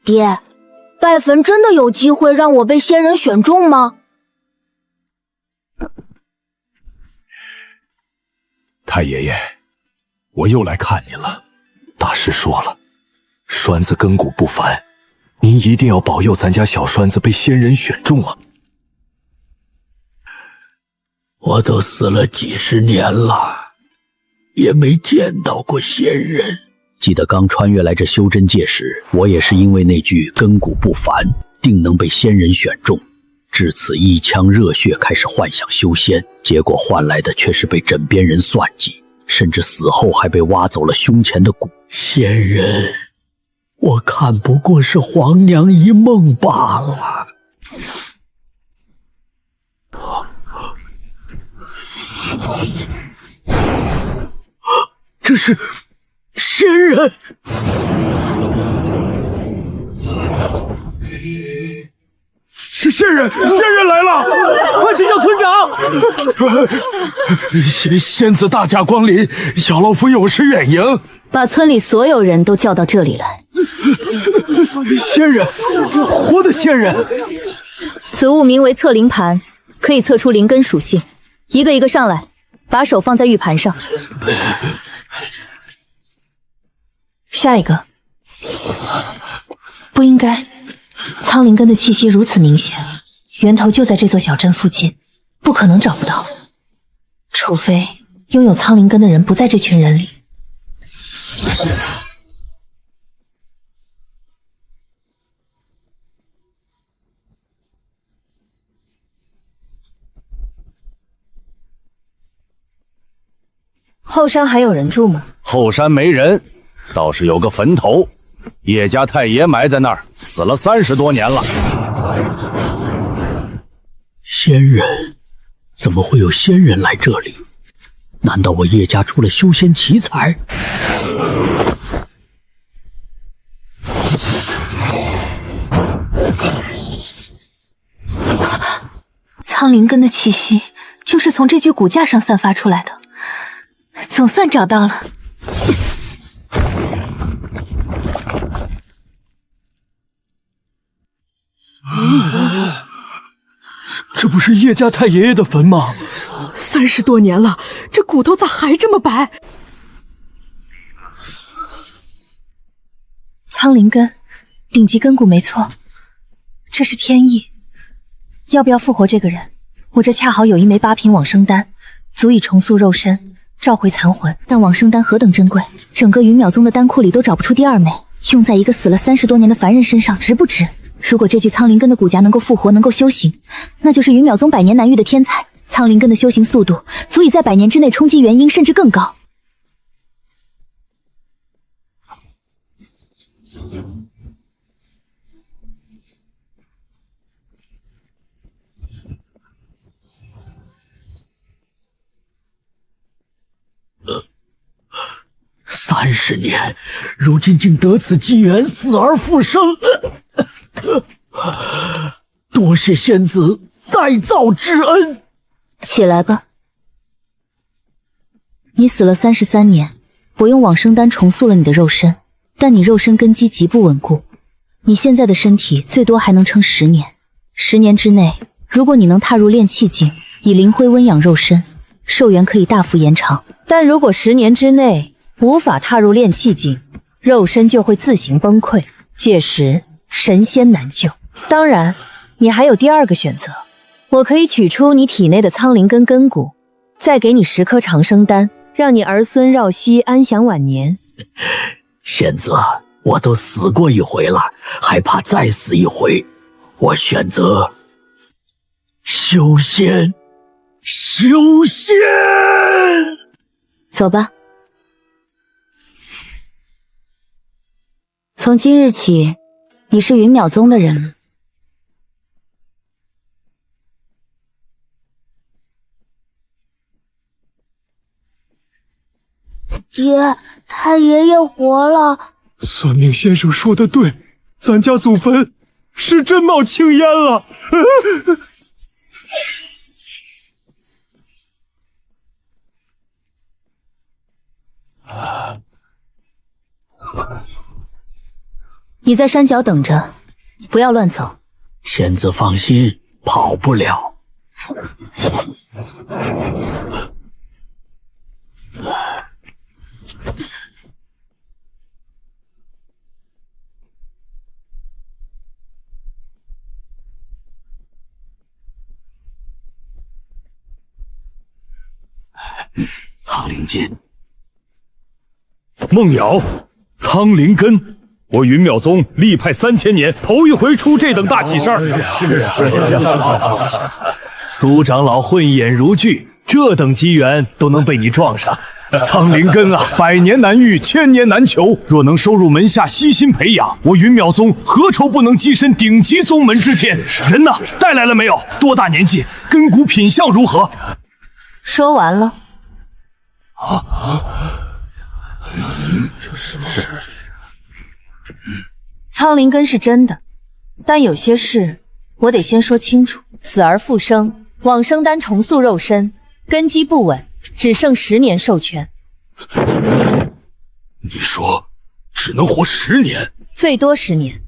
爹，拜坟真的有机会让我被仙人选中吗？太爷爷，我又来看您了。大师说了，栓子根骨不凡，您一定要保佑咱家小栓子被仙人选中啊！我都死了几十年了，也没见到过仙人。记得刚穿越来这修真界时，我也是因为那句根骨不凡，定能被仙人选中，至此一腔热血开始幻想修仙，结果换来的却是被枕边人算计，甚至死后还被挖走了胸前的骨。仙人，我看不过是皇娘一梦罢了。这是仙人！仙人来了！快去叫村长！仙子大驾光临，小老夫有失远迎。把村里所有人都叫到这里来。仙人，活的仙人！此物名为测灵盘，可以测出灵根属性。一个一个上来，把手放在玉盘上。下一个。不应该，苍灵根的气息如此明显，源头就在这座小镇附近，不可能找不到。除非拥有苍灵根的人不在这群人里。后山还有人住吗？后山没人，倒是有个坟头，叶家太爷埋在那儿，死了30多年了。仙人？怎么会有仙人来这里？难道我叶家出了修仙奇才？苍灵根的气息就是从这具骨架上散发出来的，总算找到了。这不是叶家太爷爷的坟吗？30多年了，这骨头咋还这么白？苍灵根，顶级根骨没错，这是天意。要不要复活这个人？我这恰好有一枚8品往生丹，足以重塑肉身，召回残魂。但往生丹何等珍贵，整个云淼宗的丹库里都找不出第2枚，用在一个死了30多年的凡人身上，值不值？如果这具苍灵根的骨架能够复活，能够修行，那就是云淼宗100年难遇的天才。苍灵根的修行速度足以在100年之内冲击元婴，甚至更高。30年，如今竟得此机缘，死而复生。多谢仙子再造之恩。起来吧。你死了33年，我用往生丹重塑了你的肉身，但你肉身根基极不稳固，你现在的身体最多还能撑10年。10年之内，如果你能踏入炼气境，以灵灰温养肉身，寿元可以大幅延长。但如果10年之内无法踏入炼气境，肉身就会自行崩溃，届时神仙难救。当然，你还有第2个选择，我可以取出你体内的苍灵根根骨，再给你10颗长生丹，让你儿孙绕膝，安享晚年。仙子，我都死过一回了，还怕再死一回？我选择修仙。修仙！走吧。从今日起，你是云淼宗的人了。爹，太爷爷活了。算命先生说的对，咱家祖坟是真冒青烟了。你在山脚等着，不要乱走。仙子放心，跑不了。苍灵剑，梦瑶，苍灵根，我云淼宗力派3000年，头一回出这等大喜事儿。苏长老慧眼如炬，这等机缘都能被你撞上。苍灵根啊，百年难遇，1000年难求。若能收入门下，悉心培养，我云淼宗何愁不能跻身顶级宗门之列？人呢？带来了没有？多大年纪？根骨品相如何？说完了。苍灵根是真的，但有些事我得先说清楚。死而复生，往生丹重塑肉身，根基不稳，只剩10年授权。你说只能活10年？最多10年。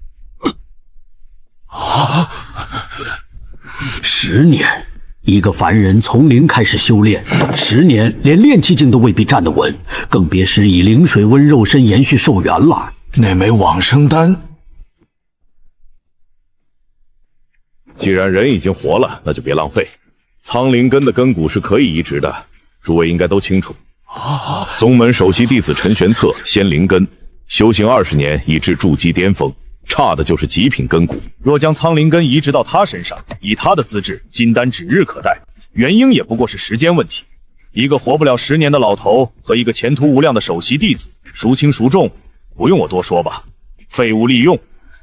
10年，一个凡人从零开始修炼，10年连炼气境都未必站得稳，更别时以灵水温肉身延续寿元了。那枚往生丹，既然人已经活了，那就别浪费。苍灵根的根骨是可以移植的，诸位应该都清楚。宗门首席弟子陈玄策，仙灵根，修行20年已至筑基巅峰，差的就是极品根骨。若将苍灵根移植到他身上，以他的资质，金丹指日可待。元婴也不过是时间问题。一个活不了10年的老头和一个前途无量的首席弟子，孰轻孰重，不用我多说吧。废物利用，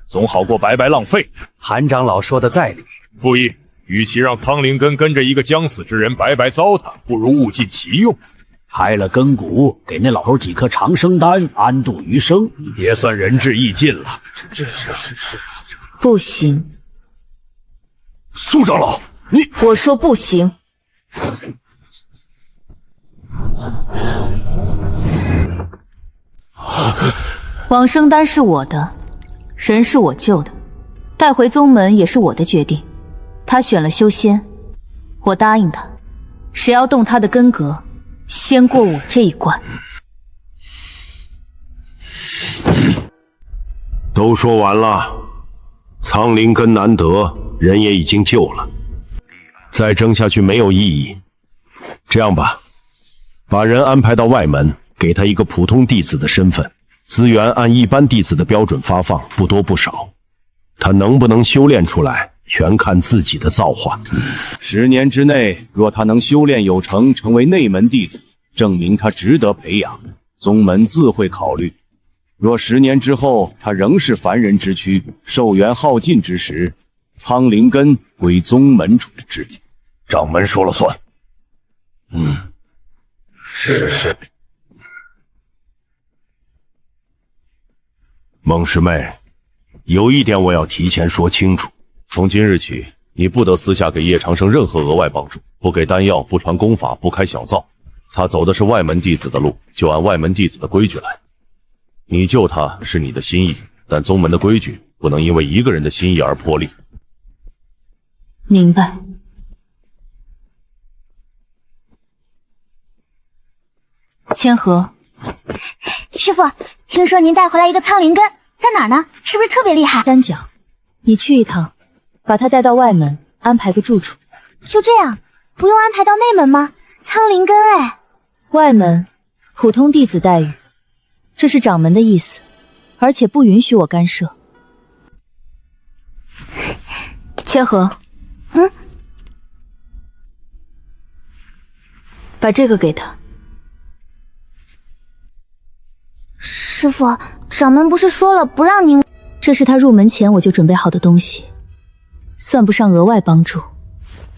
总好过白白浪费。韩长老说的在理。傅毅，与其让苍灵根跟着一个将死之人白白糟蹋，不如物尽其用。开了根骨，给那老头几颗长生丹，安度余生，也算仁至义尽了。不行，苏长老，你……我说不行。往生丹是我的，人是我救的，带回宗门也是我的决定。他选了修仙，我答应他，谁要动他的根格，先过我这一关。都说完了，苍灵根难得，人也已经救了，再争下去没有意义。这样吧，把人安排到外门，给他一个普通弟子的身份，资源按一般弟子的标准发放，不多不少。他能不能修炼出来，全看自己的造化。10年之内，若他能修炼有成，成为内门弟子，证明他值得培养，宗门自会考虑。若10年之后他仍是凡人之躯，寿元耗尽之时，苍灵根归宗门处置，掌门说了算。是。孟师妹，有一点我要提前说清楚。从今日起，你不得私下给叶长生任何额外帮助，不给丹药，不传功法，不开小灶。他走的是外门弟子的路，就按外门弟子的规矩来。你救他是你的心意，但宗门的规矩不能因为一个人的心意而破例。明白。千和，师傅，听说您带回来一个苍灵根，在哪儿呢？是不是特别厉害？山脚，你去一趟，把他带到外门，安排个住处。就这样，不用安排到内门吗？苍灵根哎，外门普通弟子待遇，这是掌门的意思，而且不允许我干涉。千和，把这个给他。师傅，掌门不是说了不让您……这是他入门前我就准备好的东西，算不上额外帮助。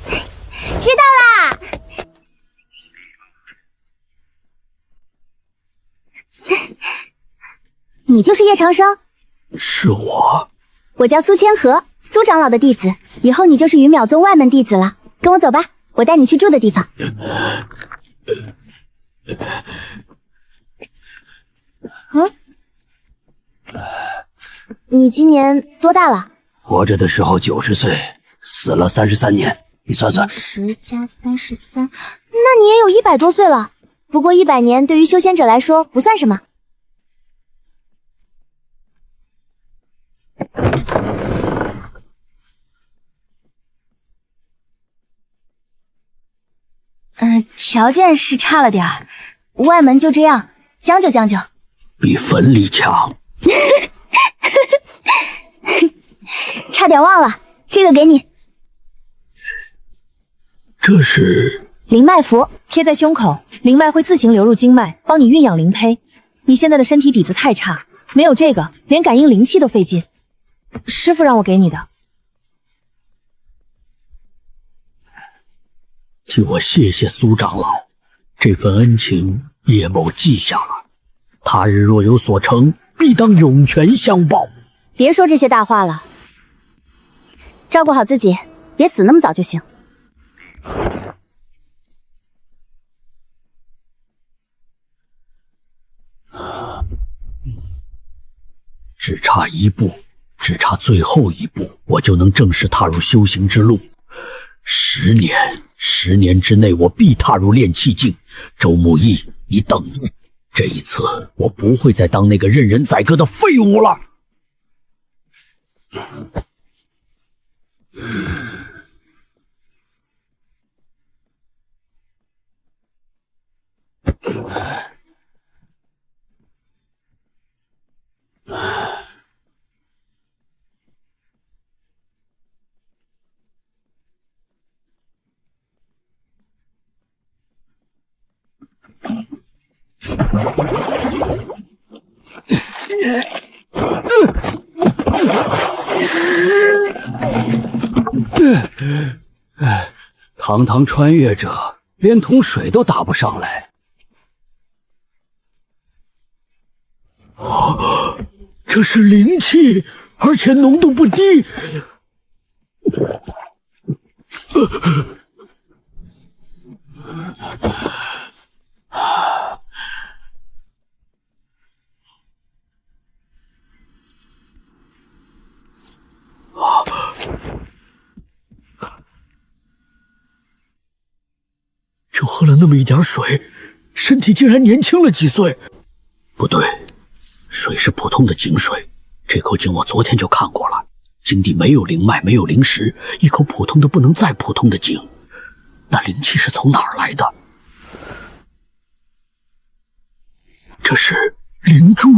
知道啦。你就是叶长生？是我。我叫苏千和，苏长老的弟子，以后你就是云淼宗外门弟子了。跟我走吧，我带你去住的地方。你今年多大了活着的时候90岁，死了33年，你算算。？10加33，那你也有100多岁了。不过100年对于修仙者来说不算什么。条件是差了点儿，外门就这样，将就将就。比坟里强。差点忘了，这个给你。这是灵脉符，贴在胸口，灵脉会自行流入经脉，帮你运养灵胚。你现在的身体底子太差，没有这个，连感应灵气都费劲。师傅让我给你的。替我谢谢苏长老，这份恩情叶某记下了。他日若有所成，必当涌泉相报。别说这些大话了，照顾好自己，别死那么早就行。只差一步，只差最后一步，我就能正式踏入修行之路。10年之内，我必踏入炼气境。周慕义，你等着，这一次我不会再当那个任人宰割的废物了。堂堂穿越者，连桶水都打不上来。这是灵气，而且浓度不低。就喝了那么一点水，身体竟然年轻了几岁。不对，水是普通的井水，这口井我昨天就看过了，井底没有灵脉，没有灵石，一口普通的不能再普通的井，那灵气是从哪儿来的？这是灵珠，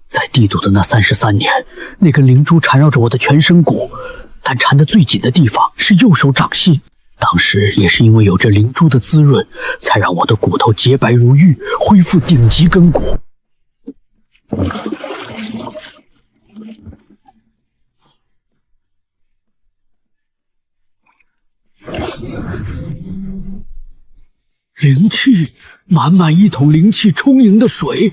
在帝都的那33年，那根灵珠缠绕着我的全身骨，但缠得最紧的地方是右手掌心。当时也是因为有着灵珠的滋润，才让我的骨头洁白如玉，恢复顶级根骨。灵气，满满一桶灵气充盈的水。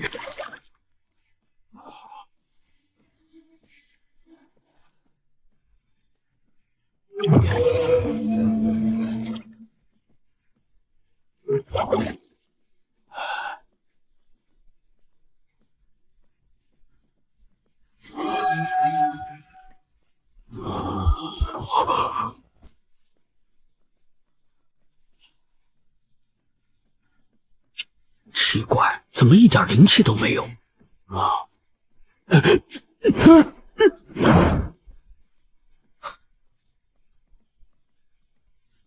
奇怪，怎么一点灵气都没有啊？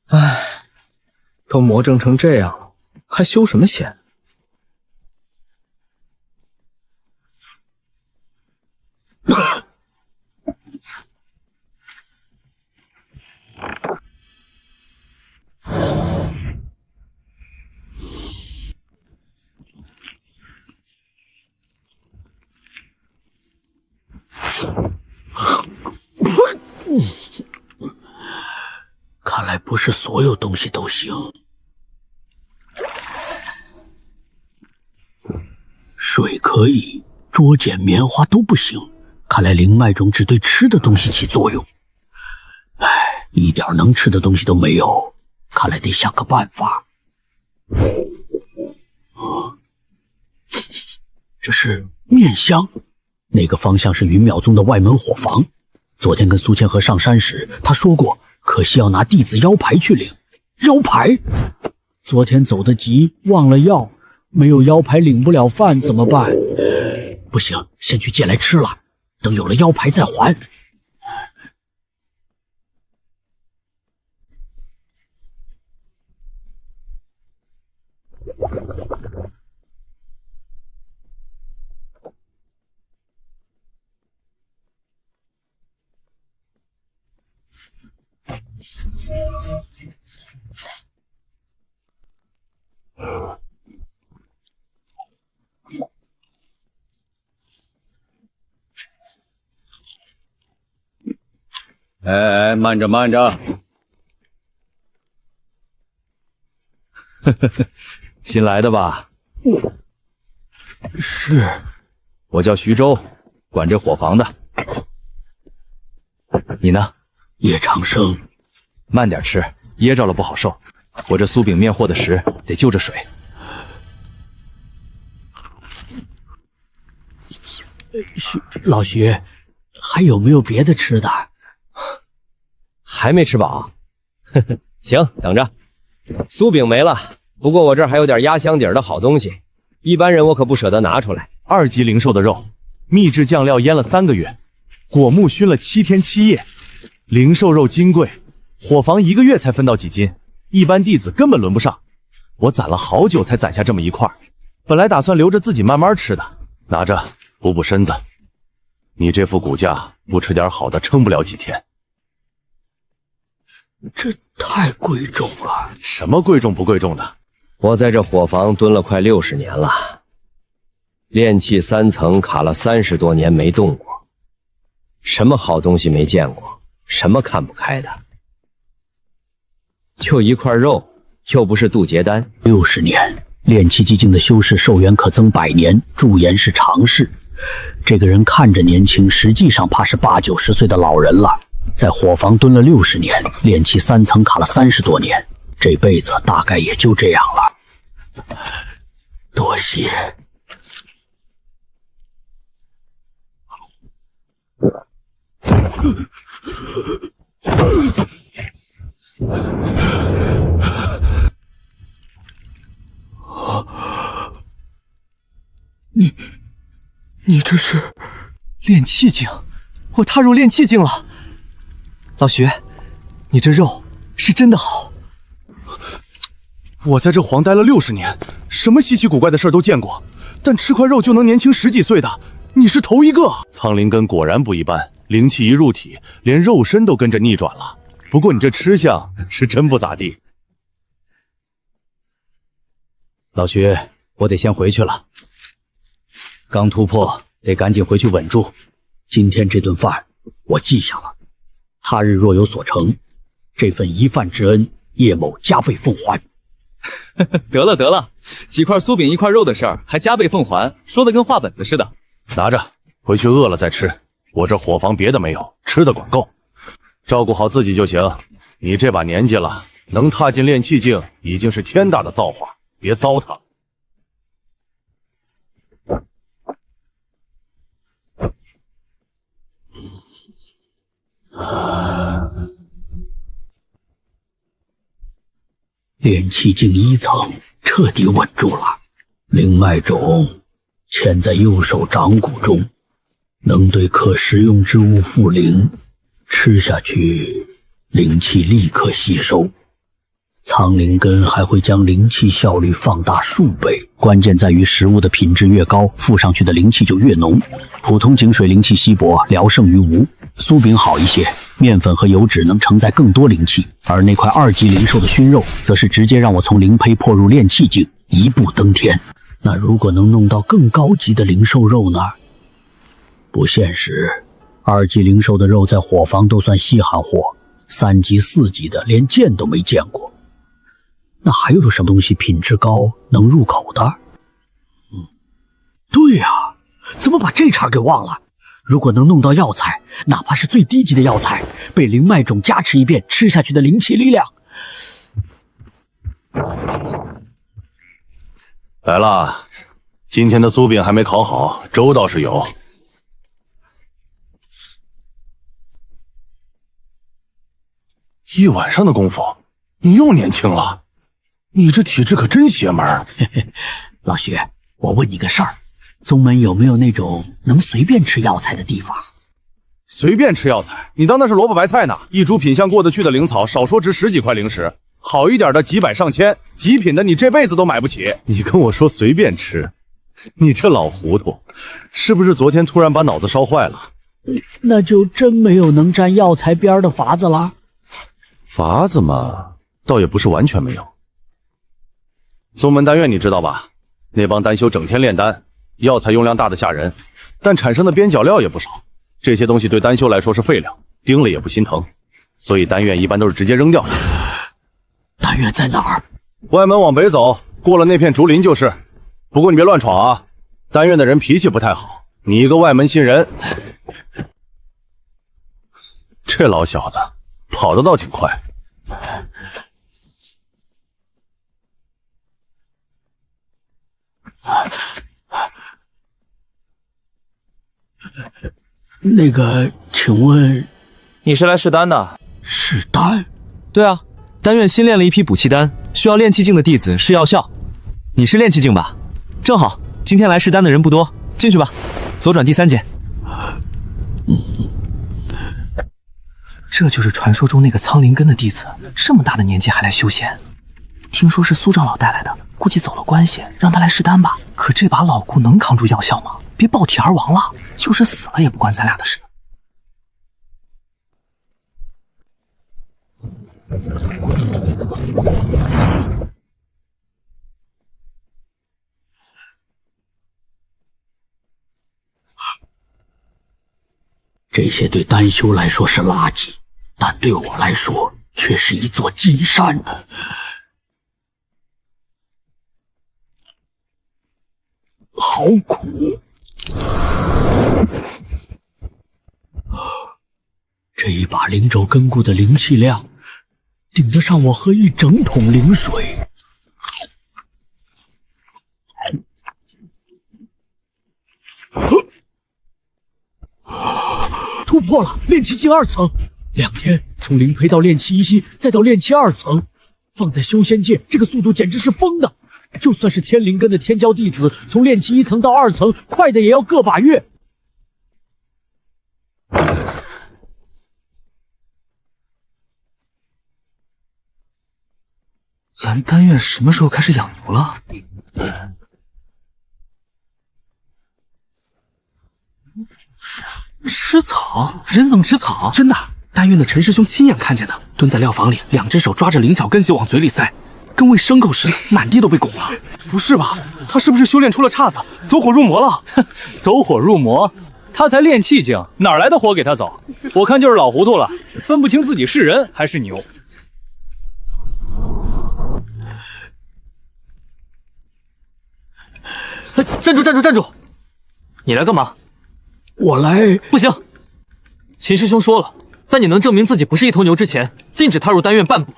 唉，都魔怔成这样了，还修什么仙？看来不是所有东西都行。水可以，捉茧、棉花都不行。看来灵脉中只对吃的东西起作用。唉，一点能吃的东西都没有，看来得想个办法。这是面香，那个方向是云淼宗的外门伙房。昨天跟苏千和上山时，他说过，可惜要拿弟子腰牌去领。腰牌？昨天走得急，忘了要，没有腰牌领不了饭怎么办？不行，先去借来吃了，等有了腰牌再还。哎，慢着慢着。新来的吧？是，我叫徐州，管这伙房的。你呢？叶长生。慢点吃，噎着了不好受。我这酥饼面和的实，得就着水。老徐，还有没有别的吃的？还没吃饱？呵呵，行，等着。酥饼没了，不过我这儿还有点压箱底儿的好东西，一般人我可不舍得拿出来。2级灵兽的肉，秘制酱料腌了3个月，果木熏了7天7夜。灵兽肉金贵，伙房1个月才分到几斤，一般弟子根本轮不上。我攒了好久才攒下这么一块，本来打算留着自己慢慢吃的。拿着补补身子，你这副骨架不吃点好的撑不了几天。这太贵重了。什么贵重不贵重的？我在这伙房蹲了快60年了，炼气3层卡了30多年没动过，什么好东西没见过，什么看不开的。就一块肉，又不是渡劫丹。60年，炼气寂静的修士寿元可增100年，驻颜是常事。这个人看着年轻，实际上怕是80、90岁的老人了。在伙房蹲了60年，炼气3层卡了30多年，这辈子大概也就这样了。多谢。你这是炼气境？我踏入炼气境了。老徐，你这肉是真的好。我在这皇待了60年，什么稀奇古怪的事都见过，但吃块肉就能年轻10几岁的，你是头一个。苍灵根果然不一般，灵气一入体，连肉身都跟着逆转了。不过你这吃相是真不咋地。老徐，我得先回去了。刚突破，得赶紧回去稳住。今天这顿饭我记下了，他日若有所成，这份一饭之恩，叶某加倍奉还。得了得了，几块酥饼1块肉的事儿还加倍奉还，说的跟话本子似的。拿着，回去饿了再吃。我这伙房别的没有，吃的管够，照顾好自己就行。你这把年纪了，能踏进炼气境已经是天大的造化，别糟蹋。炼气境1层彻底稳住了，灵脉种嵌在右手掌骨中，能对可食用之物附灵，吃下去灵气立刻吸收。苍灵根还会将灵气效率放大数倍，关键在于食物的品质越高，附上去的灵气就越浓。普通井水灵气稀薄，聊胜于无。酥饼好一些，面粉和油脂能承载更多灵气，而那块2级灵兽的熏肉，则是直接让我从灵胚破入炼气境，一步登天。那如果能弄到更高级的灵兽肉呢？不现实，2级灵兽的肉在伙房都算稀罕货，3级、4级的连见都没见过。那还有什么东西品质高能入口的？对呀，怎么把这茬给忘了？如果能弄到药材，哪怕是最低级的药材，被灵脉种加持一遍，吃下去的灵气力量。来了，今天的酥饼还没烤好，粥倒是有。1晚上的功夫，你又年轻了。你这体质可真邪门。嘿嘿，老徐，我问你个事儿，宗门有没有那种能随便吃药材的地方？随便吃药材？你当那是萝卜白菜呢？一株品相过得去的灵草，少说值10几块灵石，好一点的几百上千，极品的你这辈子都买不起。你跟我说随便吃，你这老糊涂，是不是昨天突然把脑子烧坏了？那就真没有能沾药材边的法子了。法子嘛，倒也不是完全没有。宗门丹院你知道吧？那帮丹修整天炼丹，药材用量大的吓人，但产生的边角料也不少。这些东西对丹修来说是废料，叮了也不心疼，所以丹院一般都是直接扔掉的。丹院在哪儿？外门往北走，过了那片竹林就是。不过你别乱闯啊，丹院的人脾气不太好，你一个外门新人。这老小子跑得倒挺快。那个，请问你是来试丹的？试丹？对啊，丹院新炼了一批补气丹，需要炼气境的弟子试药效。你是炼气境吧？正好，今天来试丹的人不多，进去吧。左转第3间。这就是传说中那个苍灵根的弟子，这么大的年纪还来修仙。听说是苏长老带来的，估计走了关系，让他来试丹吧。可这把老顾能扛住药效吗？别爆体而亡了，就是死了也不关咱俩的事。这些对丹修来说是垃圾，但对我来说却是一座金山。好苦！这一把灵轴根固的灵气量，顶得上我喝1整桶灵水。突破了炼气境2层，2天从灵胚到炼气1息，再到炼气2层，放在修仙界，这个速度简直是疯的。就算是天灵根的天骄弟子，从炼气1层到2层，快的也要个把月。咱丹院什么时候开始养牛了？吃草？人怎么吃草？真的，丹院的陈师兄亲眼看见的，蹲在料房里，2只手抓着灵巧根系往嘴里塞，跟喂牲口似的，满地都被拱了。不是吧？他是不是修炼出了岔子，走火入魔了？走火入魔？他才炼气境，哪来的火给他走？我看就是老糊涂了，分不清自己是人还是牛。站住！站住！站住！你来干嘛？我来……不行，秦师兄说了，在你能证明自己不是一头牛之前，禁止踏入丹院半步。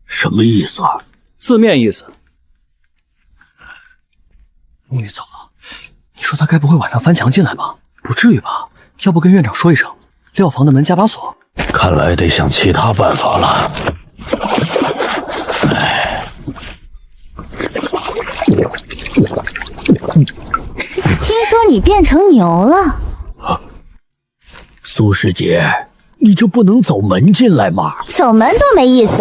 什么意思啊？字面意思。终于走了，你说他该不会晚上翻墙进来吧？不至于吧？要不跟院长说一声，料房的门加把锁。看来得想其他办法了。听说你变成牛了？苏师姐，你就不能走门进来吗？走门多没意思。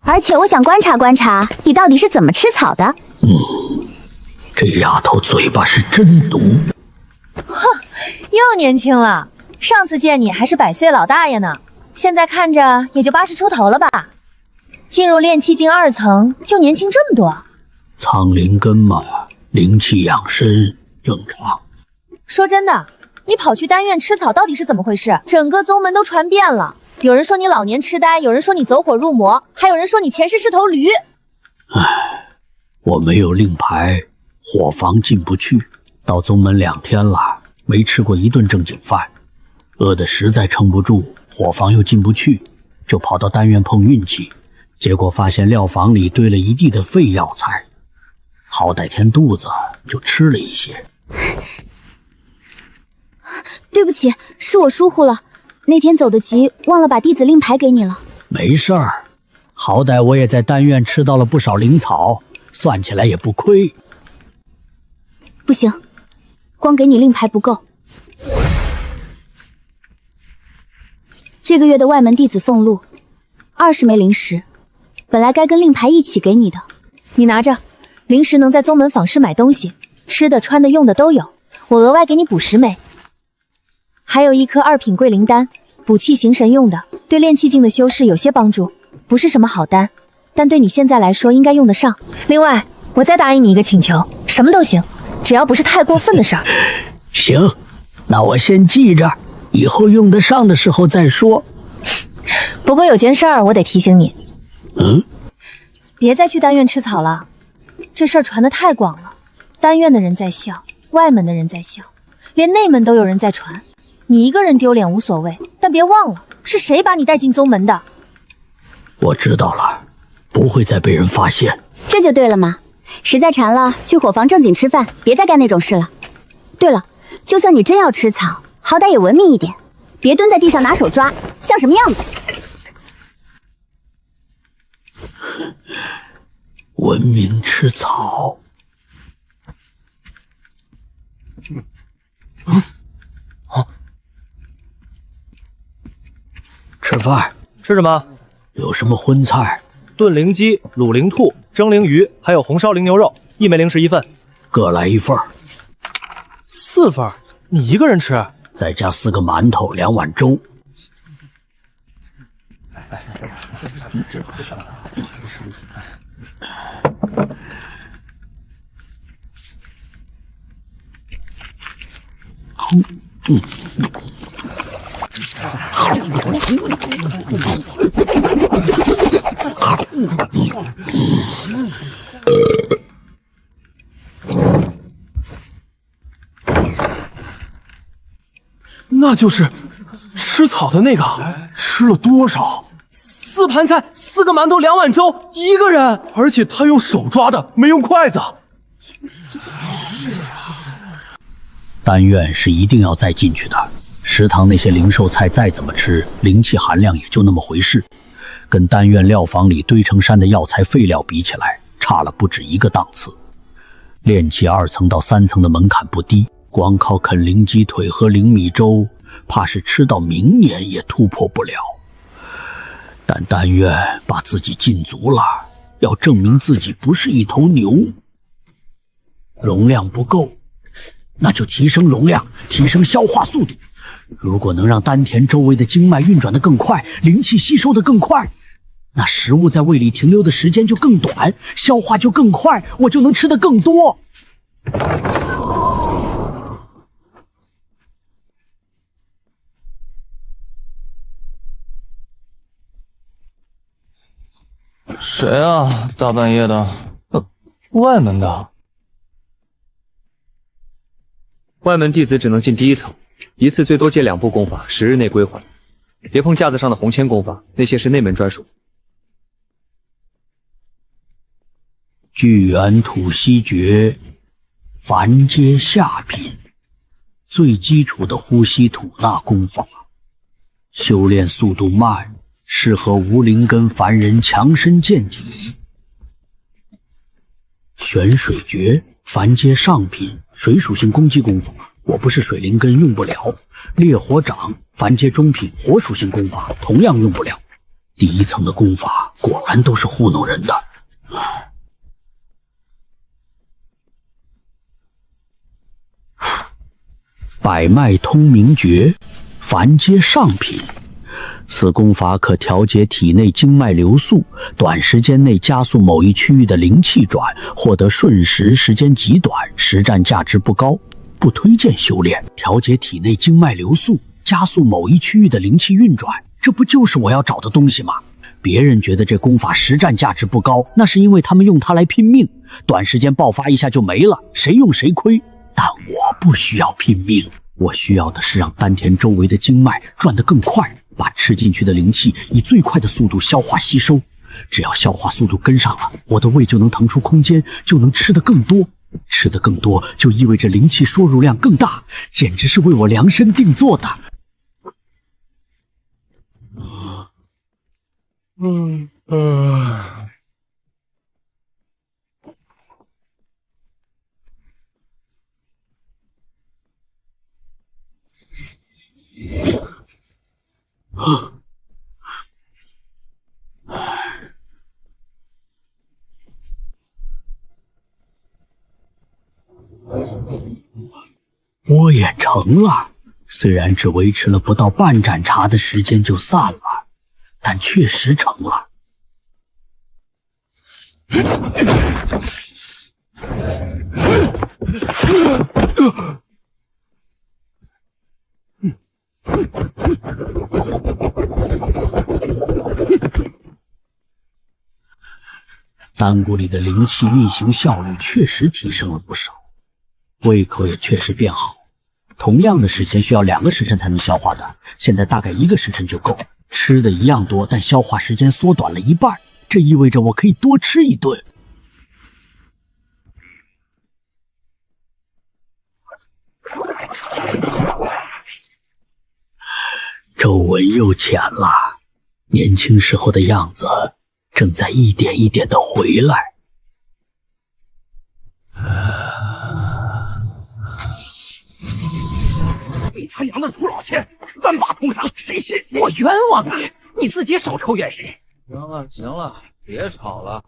而且我想观察观察，你到底是怎么吃草的。这丫头嘴巴是真毒。哼，又年轻了。上次见你还是100岁老大爷呢，现在看着也就80出头了吧？进入炼气境2层就年轻这么多？苍灵根嘛，灵气养身正常。说真的，你跑去丹院吃草到底是怎么回事？整个宗门都传遍了，有人说你老年痴呆，有人说你走火入魔，还有人说你前世是头驴。唉，我没有令牌，伙房进不去。到宗门2天了，没吃过一顿正经饭，饿得实在撑不住，伙房又进不去，就跑到丹院碰运气，结果发现料房里堆了一地的废药材，好歹填肚子，就吃了一些。对不起，是我疏忽了，那天走得急，忘了把弟子令牌给你了。没事儿，好歹我也在丹院吃到了不少灵草，算起来也不亏。不行，光给你令牌不够。这个月的外门弟子俸禄20枚灵石，本来该跟令牌一起给你的，你拿着。灵石能在宗门坊市买东西，吃的、穿的、用的都有，我额外给你补10枚。还有1颗2品桂灵丹，补气行神用的，对炼气境的修饰有些帮助，不是什么好丹，但对你现在来说应该用得上。另外，我再答应你一个请求，什么都行，只要不是太过分的事儿。行，那我先记着，以后用得上的时候再说。不过有件事儿我得提醒你，别再去丹院吃草了，这事儿传得太广了，丹院的人在笑，外门的人在笑，连内门都有人在传。你一个人丢脸无所谓，但别忘了是谁把你带进宗门的。我知道了，不会再被人发现。这就对了嘛，实在馋了，去伙房正经吃饭，别再干那种事了。对了，就算你真要吃草，好歹也文明一点，别蹲在地上拿手抓，像什么样子？文明吃草。吃饭。吃什么？有什么荤菜？炖灵鸡、卤灵兔、蒸灵鱼，还有红烧灵牛肉，1枚灵石1份，各来1份。4份？你一个人吃？再加4个馒头，2碗粥。那就是吃草的那个，吃了多少？4盘菜，4个馒头，2碗粥，一个人，而且他用手抓的，没用筷子。丹院是一定要再进去的，食堂那些零售菜再怎么吃，灵气含量也就那么回事，跟丹院料房里堆成山的药材废料比起来，差了不止一个档次。炼气2层到3层的门槛不低，光靠啃灵鸡腿和灵米粥，怕是吃到明年也突破不了。但丹院把自己禁足了，要证明自己不是一头牛。容量不够，那就提升容量，提升消化速度。如果能让丹田周围的经脉运转得更快，灵气吸收得更快，那食物在胃里停留的时间就更短，消化就更快，我就能吃得更多。谁啊？大半夜的，外门的。外门弟子只能进第1层，一次最多借2部功法，10日内归还。别碰架子上的红铅功法，那些是内门专属。聚元吐息诀，凡阶下品，最基础的呼吸吐纳功法，修炼速度慢，适合无灵根凡人强身健体。玄水诀，凡阶上品，水属性攻击功法，我不是水灵根用不了。烈火掌，凡阶中品，火属性功法，同样用不了。第1层的功法果然都是糊弄人的。百脉通明诀，凡阶上品，此功法可调节体内经脉流速，短时间内加速某一区域的灵气转，获得瞬时，时间极短，实战价值不高，不推荐修炼。调节体内经脉流速，加速某一区域的灵气运转，这不就是我要找的东西吗？别人觉得这功法实战价值不高，那是因为他们用它来拼命，短时间爆发一下就没了，谁用谁亏。但我不需要拼命，我需要的是让丹田周围的经脉转得更快，把吃进去的灵气以最快的速度消化吸收。只要消化速度跟上了，我的胃就能腾出空间，就能吃得更多。吃得更多就意味着灵气摄入量更大，简直是为我量身定做的。我也成了，虽然只维持了不到半盏茶的时间就散了，但确实成了。丹谷里的灵气运行效率确实提升了不少，胃口也确实变好。同样的时间需要2个时辰才能消化的，现在大概1个时辰就够。吃的一样多，但消化时间缩短了一半，这意味着我可以多吃一顿。皱纹又浅了，年轻时候的样子正在一点一点的回来。你他娘的出老千，3把通杀，谁信？我冤枉你，你自己少抽怨谁？行了，别吵了，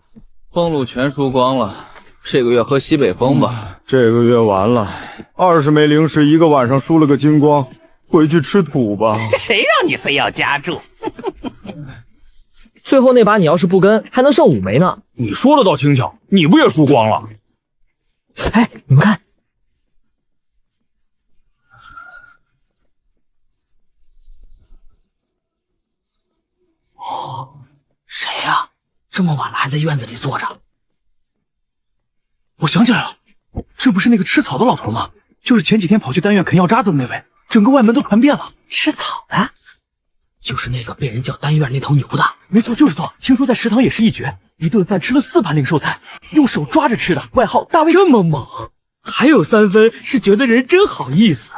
俸禄全输光了，这个月喝西北风吧。这个月完了，20枚灵石1个晚上输了个精光，回去吃土吧。谁让你非要加注？最后那把你要是不跟，还能剩5枚呢。你说的倒轻巧，你不也输光了？哎，你们看，谁呀？这么晚了还在院子里坐着？我想起来了，这不是那个吃草的老头吗？就是前几天跑去丹院啃药渣子的那位，整个外门都传遍了。吃草的，就是那个被人叫丹院那头牛的。没错，就是他。听说在食堂也是一绝，一顿饭吃了4盘灵兽菜，用手抓着吃的，外号大胃。这么猛，还有3分是觉得人真好意思。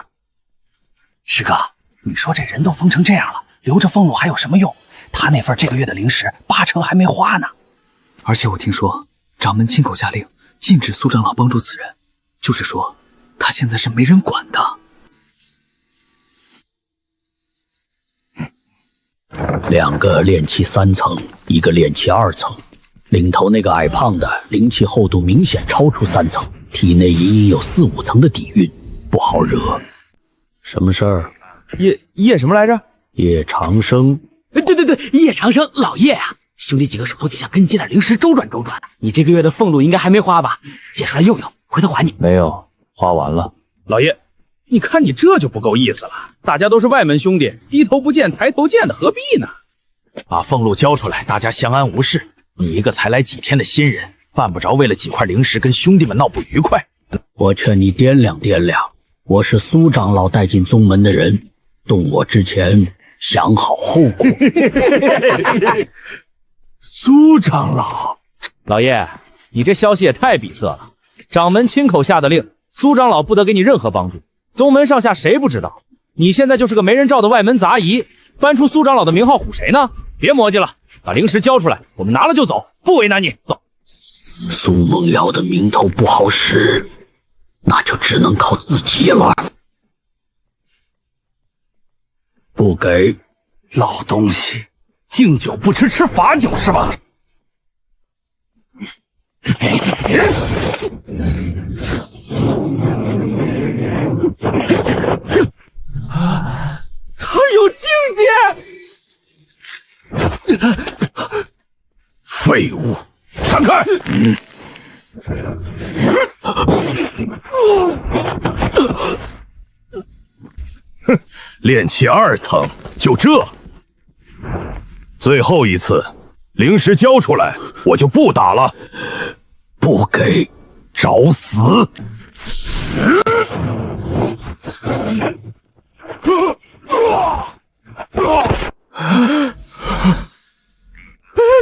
师哥，你说这人都疯成这样了，留着俸禄还有什么用？他那份这个月的灵石8成还没花呢。而且我听说掌门亲口下令，禁止苏长老帮助此人，就是说他现在是没人管的。2个炼气3层，1个炼气2层。领头那个矮胖的，灵气厚度明显超出3层，体内隐隐有4、5层的底蕴，不好惹。什么事儿？叶什么来着？叶长生。对，叶长生老叶啊，兄弟几个手头底下跟接点灵石周转周转。你这个月的俸禄应该还没花吧？借出来用用，回头还你。没有，花完了。老爷，你看你这就不够意思了。大家都是外门兄弟，低头不见抬头见的，何必呢？把俸禄交出来，大家相安无事。你一个才来几天的新人，犯不着为了几块灵石跟兄弟们闹不愉快。我劝你掂量掂量，我是苏长老带进宗门的人，动我之前想好后果。苏长老，老爷，你这消息也太闭塞了。掌门亲口下的令，苏长老不得给你任何帮助。宗门上下谁不知道？你现在就是个没人罩的外门杂役，搬出苏长老的名号唬谁呢？别磨叽了，把灵石交出来，我们拿了就走，不为难你。走。苏梦瑶的名头不好使，那就只能靠自己了。不给，老东西，敬酒不吃吃罚酒是吧？他有境界！废物，闪开！哼，炼气2层，就这？最后一次，灵石交出来，我就不打了。不给，找死！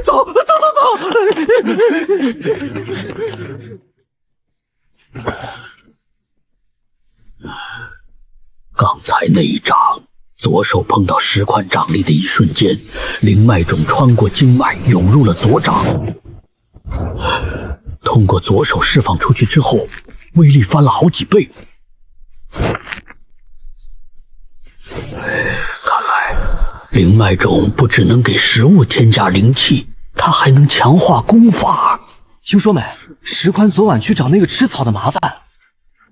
走！刚才那一掌左手碰到石块掌力的一瞬间，灵脉种穿过经脉涌入了左掌。通过左手释放出去之后，威力翻了好几倍。看来灵脉种不只能给食物添加灵气，它还能强化功法。听说没？石宽昨晚去找那个吃草的麻烦，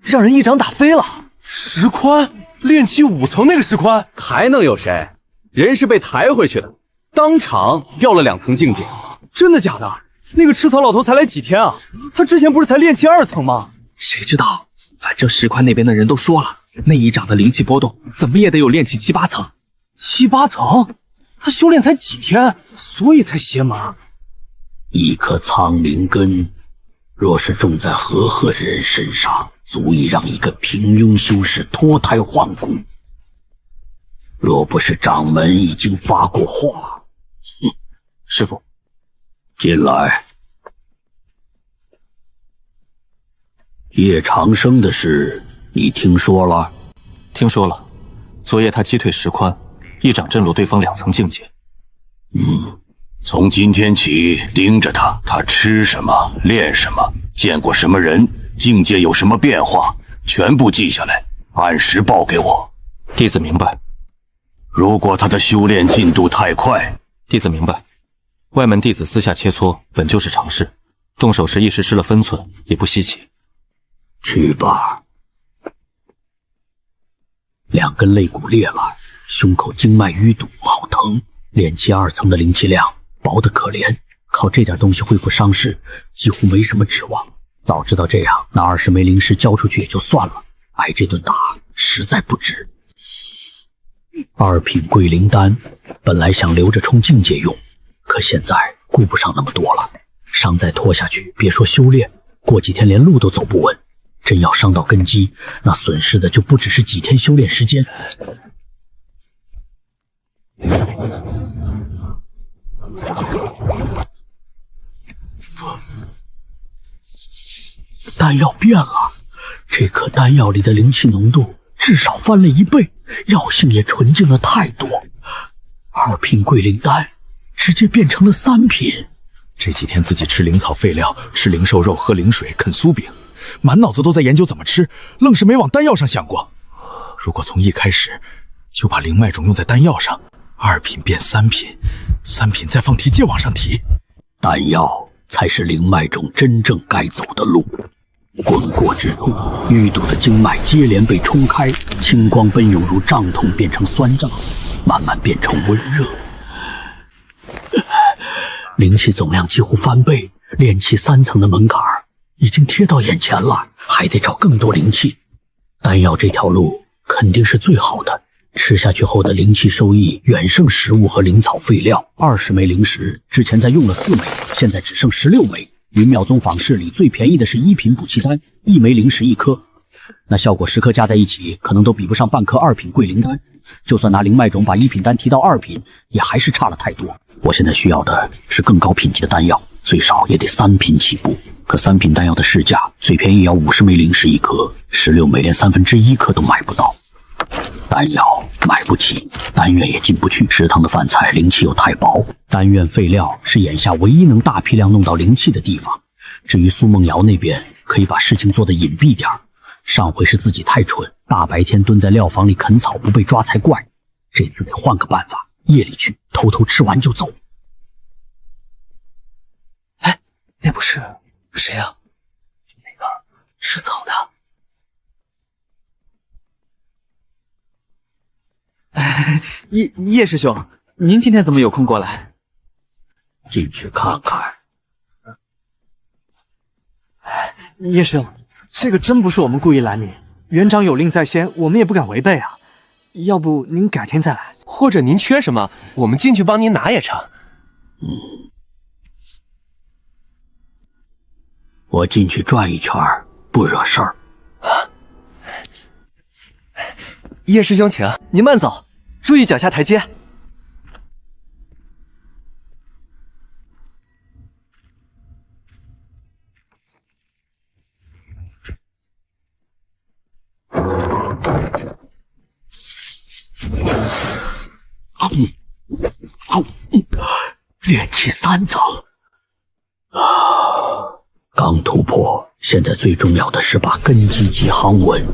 让人一掌打飞了。石宽，炼气5层那个石宽，还能有谁？人是被抬回去的，当场掉了2层境界。真的假的？那个吃草老头才来几天啊？他之前不是才炼气2层吗？谁知道？反正石宽那边的人都说了，那一掌的灵气波动怎么也得有炼气7、8层。7、8层？他修炼才几天，所以才邪门。一颗苍灵根，若是种在和合人身上，足以让一个平庸修士脱胎换骨。若不是掌门已经发过话，师傅，进来。叶长生的事，你听说了？听说了。昨夜他击退石宽，一掌震落对方2层境界。从今天起盯着他，他吃什么，练什么，见过什么人，境界有什么变化，全部记下来，按时报给我。弟子明白。如果他的修炼进度太快，弟子明白。外门弟子私下切磋本就是常事，动手时一时失了分寸也不稀奇。去吧。2根肋骨裂了，胸口经脉淤堵，好疼。炼气2层的灵气量薄得可怜，靠这点东西恢复伤势几乎没什么指望。早知道这样，那20枚灵石交出去也就算了，挨这顿打实在不值。2品桂灵丹本来想留着冲境界用，可现在顾不上那么多了，伤再拖下去，别说修炼，过几天连路都走不稳。真要伤到根基，那损失的就不只是几天修炼时间。丹药变了，这颗丹药里的灵气浓度至少翻了1倍，药性也纯净了太多。2品桂灵丹直接变成了3品。这几天自己吃灵草废料，吃灵兽肉，喝灵水，啃酥饼，满脑子都在研究怎么吃，愣是没往丹药上想过。如果从一开始就把灵脉种用在丹药上，2品变3品，3品再放提戒往上提，丹药才是灵脉种真正该走的路。滚过之处，淤堵的经脉接连被冲开，青光奔涌如胀痛变成酸胀，慢慢变成温热。灵气总量几乎翻倍，炼气3层的门槛已经贴到眼前了，还得找更多灵气。丹药这条路肯定是最好的，吃下去后的灵气收益远胜食物和灵草废料。20枚灵石，之前才用了4枚，现在只剩16枚。云妙宗坊市里最便宜的是1品补气丹，1枚灵石1颗，那效果10颗加在一起，可能都比不上半颗2品桂灵丹。就算拿灵脉种把1品丹提到2品，也还是差了太多。我现在需要的是更高品级的丹药，最少也得3品起步。可3品丹药的市价最便宜要50枚灵石1颗，16枚连1/3颗都买不到。丹药买不起，丹院也进不去，食堂的饭菜灵气又太薄，丹院废料是眼下唯一能大批量弄到灵气的地方。至于苏梦瑶那边，可以把事情做得隐蔽点，上回是自己太蠢，大白天蹲在料房里啃草不被抓才怪，这次得换个办法，夜里去偷偷吃完就走。哎，那不是谁啊？那个吃草的。叶师兄，您今天怎么有空过来？进去看看。叶师兄，这个真不是我们故意拦您，园长有令在先，我们也不敢违背啊。要不您改天再来，或者您缺什么，我们进去帮您拿也成。我进去转一圈，不惹事儿。叶师兄请，您慢走，注意脚下台阶。炼气3层刚突破，现在最重要的是把根基基夯稳。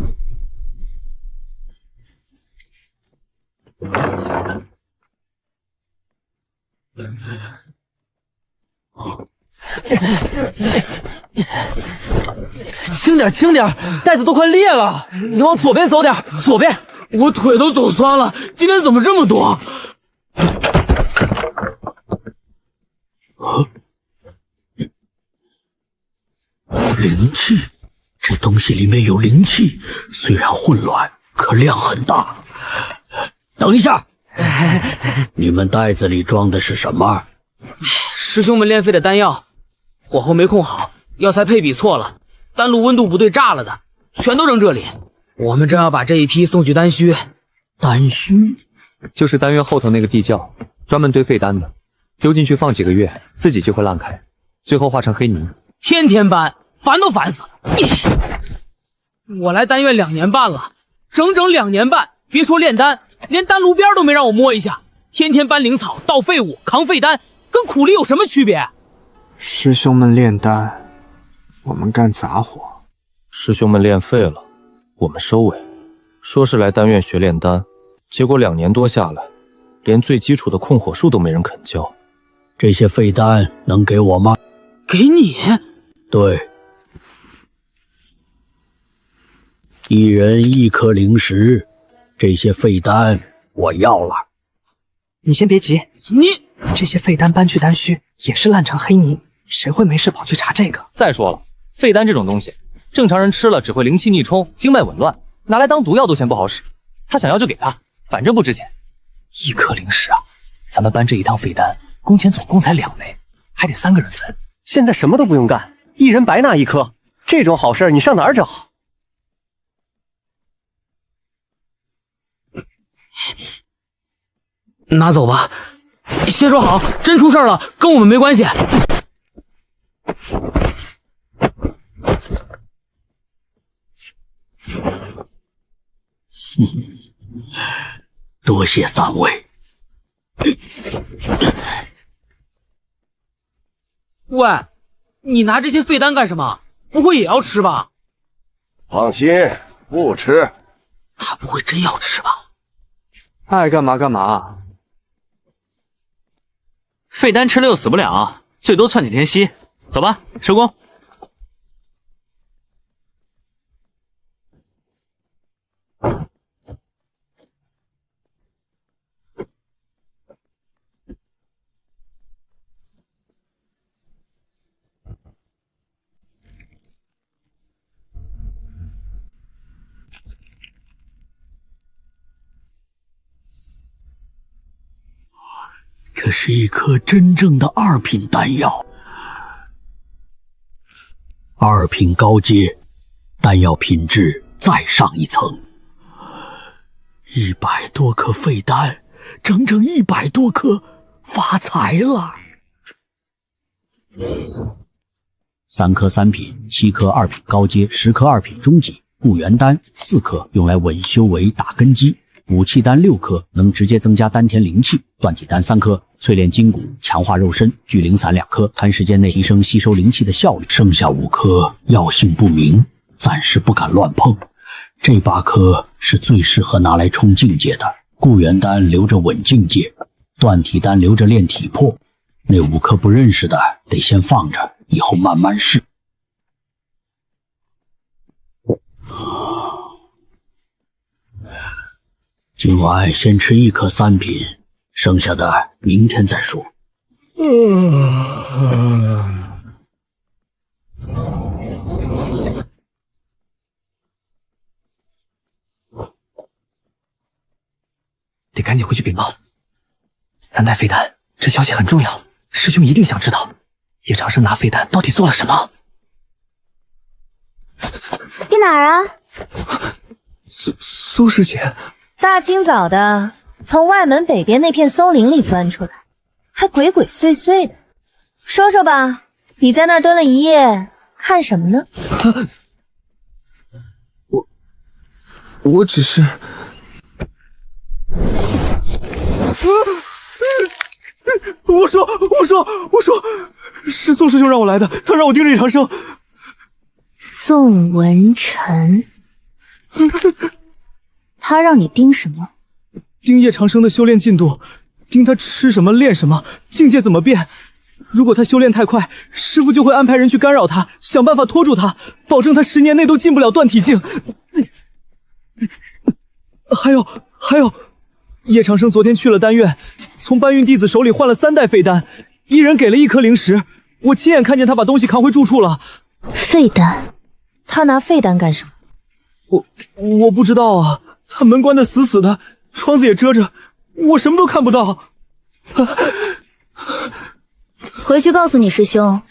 轻点，轻点，袋子都快裂了。你往左边走点，左边。我腿都走酸了，今天怎么这么多？灵气，这东西里面有灵气，虽然混乱，可量很大。等一下，你们袋子里装的是什么？师兄们炼废的丹药，火候没控好，药材配比错了，丹炉温度不对炸了的，全都扔这里。我们正要把这一批送去丹虚。丹虚就是丹院后头那个地窖，专门堆废丹的，丢进去放几个月，自己就会烂开，最后化成黑泥。天天搬，烦都烦死了。我来丹院2年半了，整整2年半，别说炼丹，连丹炉边都没让我摸一下。天天搬灵草、倒废物、扛废丹，跟苦力有什么区别？师兄们炼丹，我们干杂活。师兄们炼废了，我们收尾。说是来丹院学炼丹，结果2年多下来，连最基础的控火术都没人肯教。这些废丹能给我吗？给你？对，1人1颗灵石，这些废丹我要了。你先别急，这些废丹搬去丹虚也是烂成黑泥，谁会没事跑去查这个？再说了，废丹这种东西，正常人吃了只会灵气逆冲，经脉紊乱，拿来当毒药都嫌不好使。他想要就给他，反正不值钱。1颗灵石啊，咱们搬这一趟废丹，工钱总共才2枚，还得3个人分。现在什么都不用干，1人白拿1颗，这种好事你上哪儿找？拿走吧，先说好，真出事了跟我们没关系。多谢3位。喂，你拿这些废丹干什么？不会也要吃吧？放心，不吃。他不会真要吃吧？爱干嘛干嘛。废丹吃了又死不了，最多窜几天息。走吧，收工。这是一颗真正的2品丹药，2品高阶，丹药品质再上一层。100多颗废丹，整整100多颗，发财了。3颗3品，7颗2品高阶，10颗2品中级。固元丹4颗，用来稳修为打根基。武器丹6颗，能直接增加丹田灵气；断体丹3颗，淬炼筋骨，强化肉身；聚灵散2颗，短时间内提升吸收灵气的效率。剩下5颗药性不明，暂时不敢乱碰。这8颗是最适合拿来冲境界的。固元丹留着稳境界，断体丹留着练体魄。那5颗不认识的得先放着，以后慢慢试。今晚先吃1颗3品，剩下的明天再说。得赶紧回去禀报。3袋废丹，这消息很重要，师兄一定想知道叶长生拿废丹到底做了什么。去哪儿啊？苏师姐。大清早的，从外门北边那片松林里钻出来，还鬼鬼祟祟的。说说吧，你在那儿蹲了一夜，看什么呢？我只是……我说，是宋师兄让我来的，他让我盯着叶长生。宋文晨，他让你盯什么？盯叶长生的修炼进度，盯他吃什么练什么，境界怎么变。如果他修炼太快，师傅就会安排人去干扰他，想办法拖住他，保证他10年内都进不了断体境。还有，叶长生昨天去了丹院，从搬运弟子手里换了3袋废丹，一人给了1颗灵石。我亲眼看见他把东西扛回住处了。废丹？他拿废丹干什么？我不知道啊，他门关得死死的，窗子也遮着，我什么都看不到。回去告诉你师兄，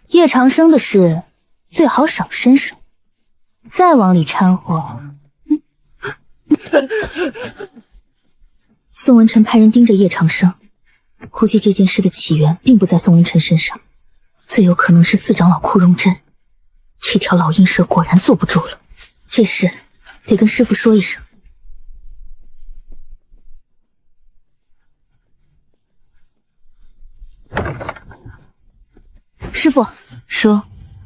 叶长生的事最好少伸手，再往里掺和。宋文晨派人盯着叶长生，估计这件事的起源并不在宋文晨身上，最有可能是四长老库容真。这条老鹰蛇果然坐不住了，这事得跟师父说一声。师父，说，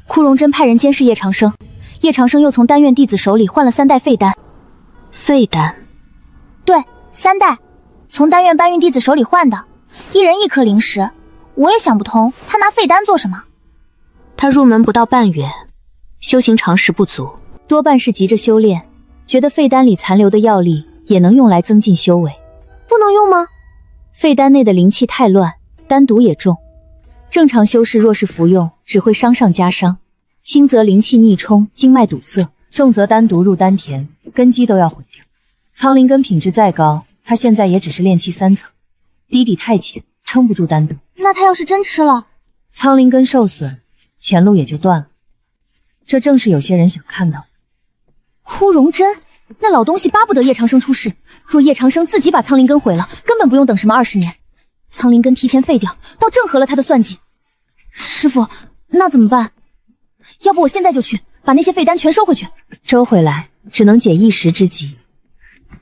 库容真派人监视叶长生，叶长生又从丹院弟子手里换了3袋废丹。废丹？对，3袋，从丹院搬运弟子手里换的，一人1颗灵石。我也想不通，他拿废丹做什么？他入门不到半月，修行常识不足，多半是急着修炼，觉得废丹里残留的药力也能用来增进修为。不能用吗？废丹内的灵气太乱，丹毒也重，正常修士若是服用，只会伤上加伤，轻则灵气逆冲，经脉堵塞，重则丹毒入丹田，根基都要毁掉。苍灵根品质再高，他现在也只是炼气3层，底太浅，撑不住丹毒。那他要是真吃了，苍灵根受损，前路也就断了。这正是有些人想看到的。枯荣真，那老东西巴不得叶长生出事，若叶长生自己把苍灵根毁了，根本不用等什么20年。苍灵根提前废掉，倒正合了他的算计。师傅，那怎么办？要不我现在就去把那些废丹全收回去。收回来只能解一时之急。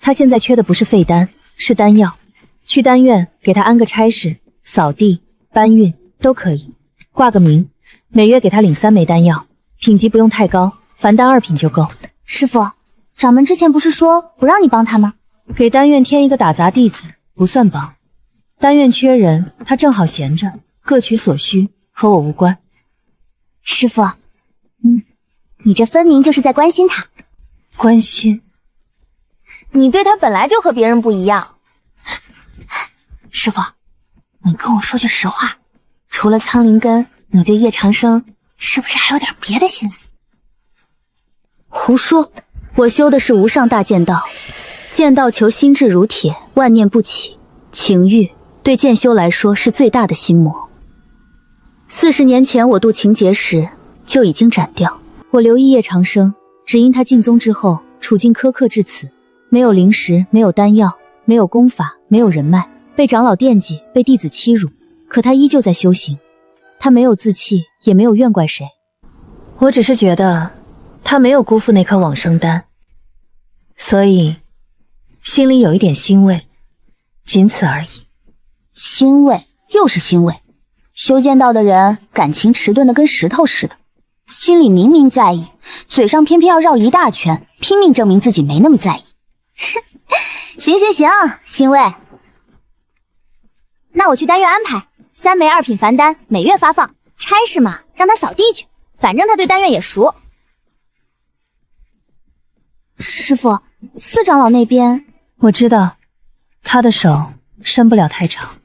他现在缺的不是废丹，是丹药。去丹院给他安个差事，扫地、搬运都可以，挂个名，每月给他领3枚丹药，品级不用太高，凡丹2品就够。师傅，掌门之前不是说不让你帮他吗？给丹院添一个打杂弟子不算帮，丹院缺人，他正好闲着，各取所需，和我无关。师傅，你这分明就是在关心他。关心？你对他本来就和别人不一样。师傅，你跟我说句实话，除了苍灵根，你对叶长生是不是还有点别的心思？胡说，我修的是无上大剑道，剑道求心智如铁，万念不起。情欲对剑修来说是最大的心魔。40年前我渡情劫时就已经斩掉。我留意叶长生，只因他进宗之后处境苛刻至此，没有灵石，没有丹药，没有功法，没有人脉，被长老惦记，被弟子欺辱，可他依旧在修行。他没有自弃，也没有怨怪谁。我只是觉得他没有辜负那颗往生丹，所以心里有一点欣慰，仅此而已。欣慰？又是欣慰？修剑道的人感情迟钝的跟石头似的，心里明明在意，嘴上偏偏要绕一大圈，拼命证明自己没那么在意。行，欣慰。那我去丹院安排3枚2品凡丹，每月发放，差事嘛，让他扫地去，反正他对丹院也熟。师傅，四长老那边，我知道，他的手伸不了太长。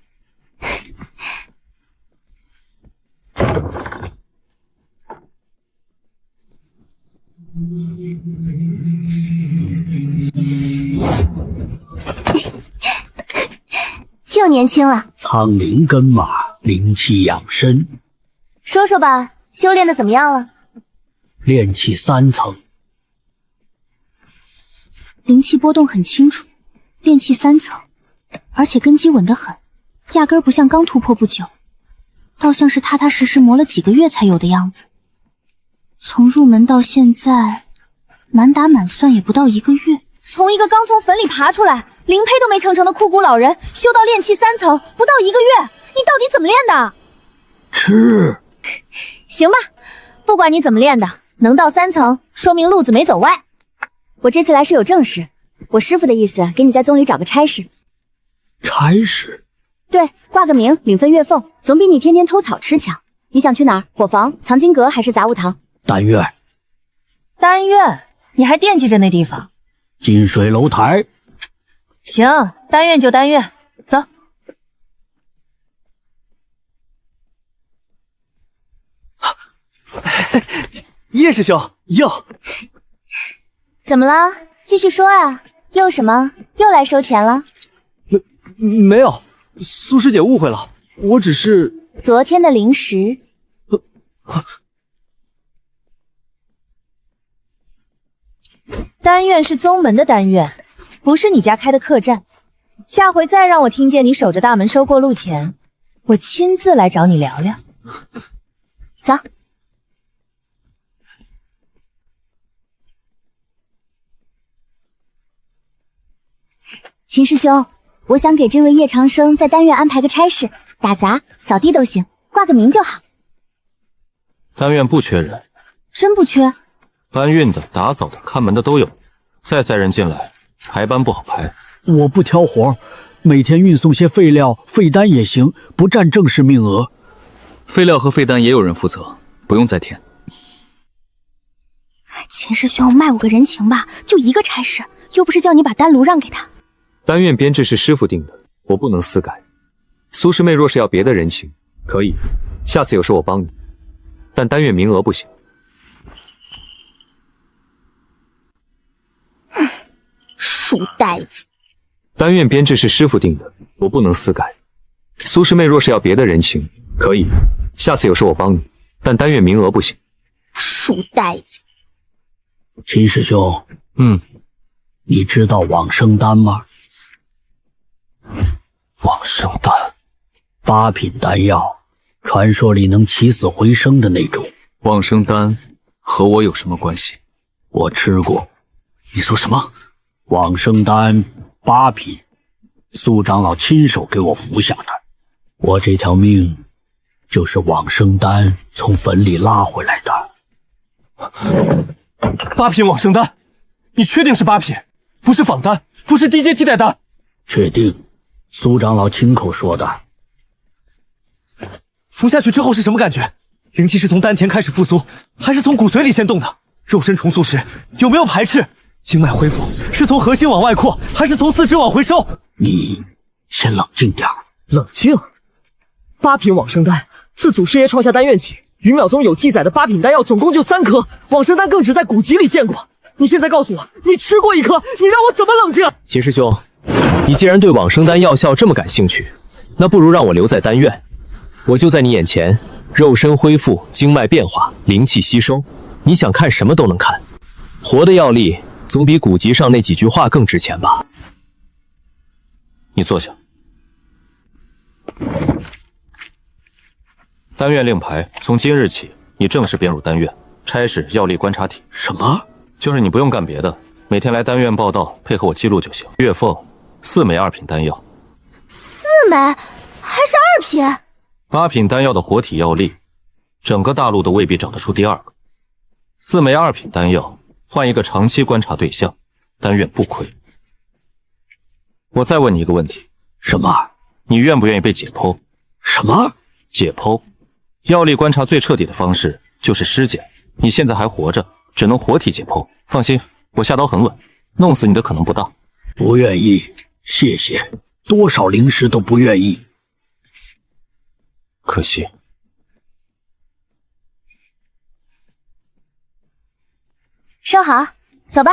又年轻了。苍灵根嘛，灵气养生。说说吧，修炼的怎么样了？炼气3层。灵气波动很清楚，炼气3层，而且根基稳得很，压根儿不像刚突破不久，倒像是踏踏实实磨了几个月才有的样子。从入门到现在，满打满算也不到1个月。从一个刚从坟里爬出来，灵胚都没成的枯骨老人，修到炼气3层，不到1个月，你到底怎么怎么练的？吃。行吧，不管你怎么练的，能到3层，说明路子没走歪。我这次来是有正事，我师傅的意思，给你在宗里找个差事。差事？对，挂个名，领份月俸，总比你天天偷草吃强。你想去哪儿？伙房、藏经阁还是杂物堂？丹院。丹院？你还惦记着那地方？金水楼台。行，丹院就丹院，走。叶师兄，哟，怎么了？继续说啊，又什么？又来收钱了？没有，苏师姐误会了，我只是昨天的零食。丹院是宗门的丹院，不是你家开的客栈。下回再让我听见你守着大门收过路钱，我亲自来找你聊聊。走。秦师兄，我想给这位叶长生在丹院安排个差事，打杂、扫地都行，挂个名就好。丹院不缺人，真不缺？搬运的、打扫的、看门的都有，再塞人进来，排班不好排。我不挑活，每天运送些废料、废单也行，不占正式名额。废料和废单也有人负责，不用再添。秦师兄，卖我个人情吧，就一个差事，又不是叫你把丹炉让给他。丹院编制是师傅定的，我不能私改。苏师妹若是要别的人情，可以，下次有事我帮你，但丹院名额不行。书呆子。丹院编制是师傅定的，我不能私改。苏师妹若是要别的人情，可以，下次有事我帮你，但丹院名额不行。书呆子。秦师兄，你知道往生丹吗？往生丹，8品丹药，传说里能起死回生的那种。往生丹和我有什么关系？我吃过。你说什么？往生丹8品，苏长老亲手给我服下的。我这条命就是往生丹从坟里拉回来的。8品往生丹，你确定是8品？不是仿丹，不是低阶替代丹？确定，苏长老亲口说的。服下去之后是什么感觉？灵气是从丹田开始复苏，还是从骨髓里先动的？肉身重塑时有没有排斥？经脉恢复是从核心往外扩，还是从四肢往回收？你先冷静点。冷静？8品往生丹，自祖师爷创下丹院起，云淼宗有记载的8品丹药总共就3颗，往生丹更只在古籍里见过。你现在告诉我，你吃过1颗，你让我怎么冷静？秦师兄，你既然对往生丹药效这么感兴趣，那不如让我留在丹院，我就在你眼前，肉身恢复，经脉变化，灵气吸收，你想看什么都能看。活的药力总比古籍上那几句话更值钱吧？你坐下。丹院令牌，从今日起，你正式编入丹院，差事药力观察体。什么？就是你不用干别的，每天来丹院报道，配合我记录就行。月俸4枚2品丹药。4枚？还是2品？8品丹药的活体药力，整个大陆都未必找得出第2个。4枚2品丹药，换一个长期观察对象，丹院不亏。我再问你一个问题。什么？你愿不愿意被解剖？什么？解剖。药力观察最彻底的方式就是尸检。你现在还活着，只能活体解剖。放心，我下刀很稳，弄死你的可能不大。不愿意，谢谢。多少灵石都不愿意。可惜。收好，走吧。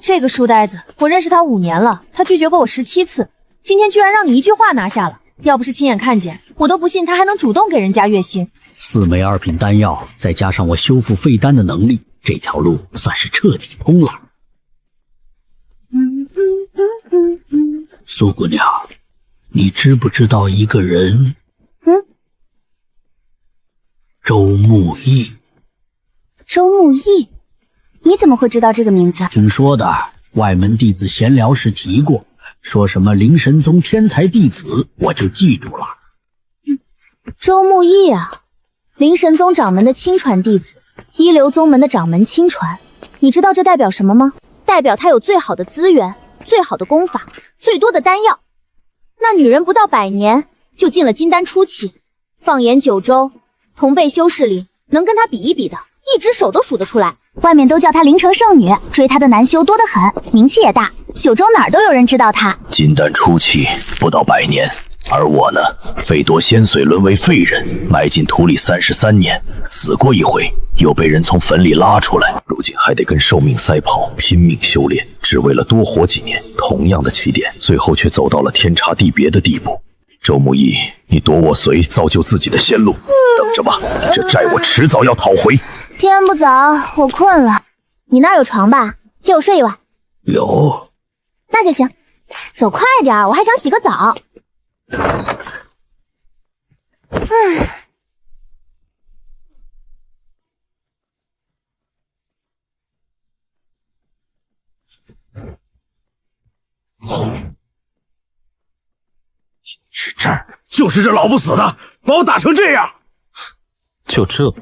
这个书呆子，我认识他5年了，他拒绝过我17次，今天居然让你一句话拿下了。要不是亲眼看见，我都不信他还能主动给人家月薪。 4枚2品丹药，再加上我修复废丹的能力，这条路算是彻底通了。苏姑娘，你知不知道一个人？周慕义。周慕义，你怎么会知道这个名字？听说的，外门弟子闲聊时提过，说什么灵神宗天才弟子，我就记住了。周慕义啊，灵神宗掌门的亲传弟子，一流宗门的掌门亲传，你知道这代表什么吗？代表他有最好的资源、最好的功法、最多的丹药。那女人不到100年就进了金丹初期，放眼九州，同辈修士里能跟他比一比的，一只手都数得出来。外面都叫她灵城圣女，追她的男修多得很，名气也大，九州哪儿都有人知道她。金丹初期不到100年，而我呢，费多仙髓沦为废人，埋进土里33年，死过一回，又被人从坟里拉出来，如今还得跟寿命赛跑，拼命修炼，只为了多活几年。同样的起点，最后却走到了天差地别的地步。周慕义，你夺我髓，造就自己的仙路，等着吧，这债我迟早要讨回。天不早，我困了，你那儿有床吧？借我睡一晚。有，那就行。走快点，我还想洗个澡。是这儿，就是这老不死的，把我打成这样。就这？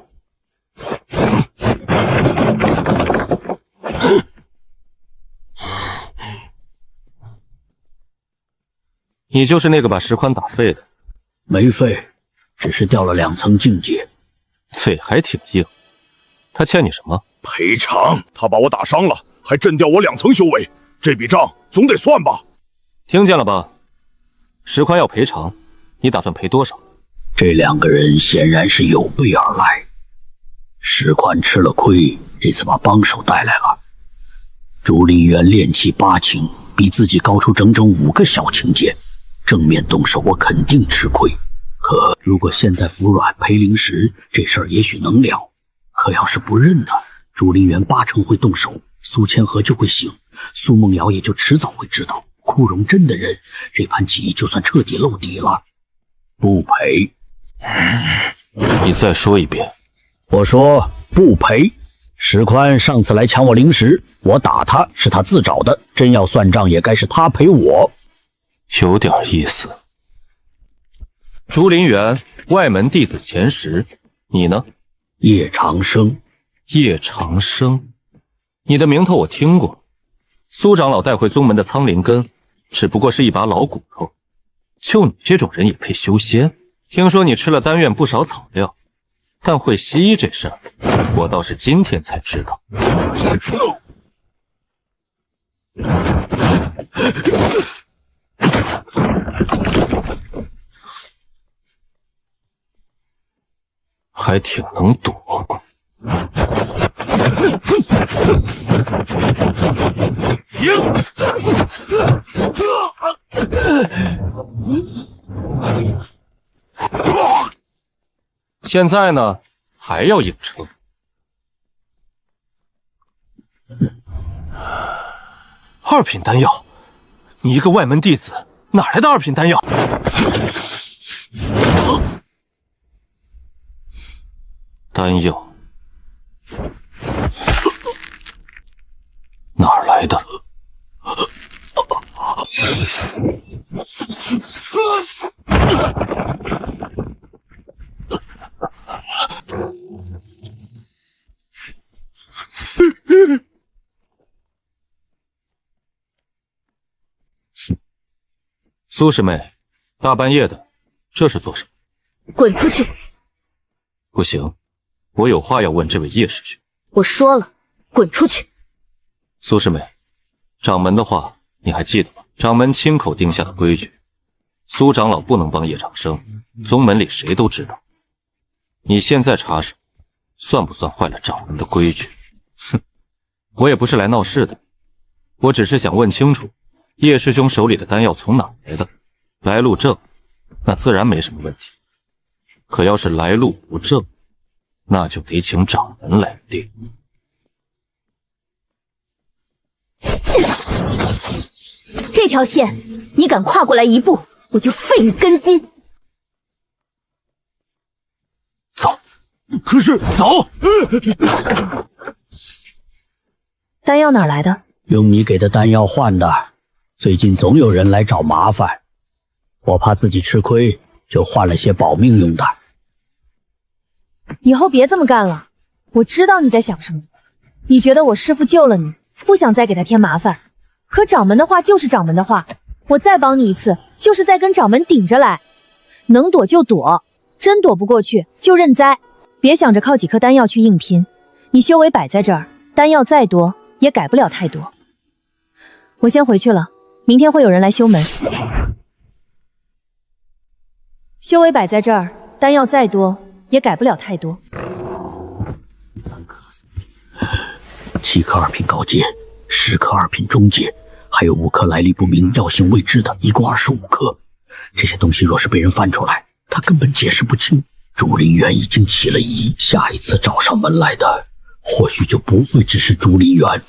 你就是那个把石宽打废的？没废，只是掉了2层境界。嘴还挺硬。他欠你什么？赔偿。他把我打伤了，还震掉我2层修为，这笔账总得算吧？听见了吧？石宽要赔偿，你打算赔多少？这2个人显然是有备而来。石宽吃了亏，这次把帮手带来了。竹林园炼气8境，比自己高出整整5个小境界，正面动手我肯定吃亏。可如果现在服软赔灵石，这事儿也许能了。可要是不认他，竹林园8成会动手，苏千和就会醒，苏梦瑶也就迟早会知道。枯荣真的人，这盘棋就算彻底露底了。不赔。你再说一遍。我说不赔。石宽上次来抢我灵石，我打他是他自找的，真要算账也该是他赔我。有点意思。竹林园外门弟子前10，你呢？叶长生。叶长生，你的名头我听过。苏长老带回宗门的苍灵根，只不过是一把老骨头，就你这种人也配修仙？听说你吃了丹院不少草药，但会西医这事儿，我倒是今天才知道。还挺能躲。现在呢，还要硬撑。2品丹药，你一个外门弟子，哪来的2品丹药？丹药哪儿来的？苏师妹，大半夜的，这是做什么？滚出去！不行，我有话要问这位叶师兄。我说了，滚出去！苏师妹，掌门的话你还记得吗？掌门亲口定下的规矩，苏长老不能帮叶长生，宗门里谁都知道。你现在插手，算不算坏了掌门的规矩？哼，我也不是来闹事的，我只是想问清楚，叶师兄手里的丹药从哪来的？来路正，那自然没什么问题。可要是来路不正，那就得请掌门来定。这条线，你敢跨过来一步，我就废你根基。走。可是走。丹药哪来的？用你给的丹药换的。最近总有人来找麻烦，我怕自己吃亏，就换了些保命用的。以后别这么干了，我知道你在想什么。你觉得我师父救了你，不想再给他添麻烦。可掌门的话就是掌门的话，我再帮你一次，就是在跟掌门顶着来。能躲就躲，真躲不过去就认栽。别想着靠几颗丹药去硬拼，你修为摆在这儿，丹药再多也改不了太多。我先回去了，明天会有人来修门。修为摆在这儿，丹药再多也改不了太多。7颗2品高阶，10颗2品中阶，还有5颗来历不明、药性未知的，一共25颗。这些东西若是被人翻出来，他根本解释不清。竹林园已经起了疑，下一次找上门来的，或许就不会只是竹林园，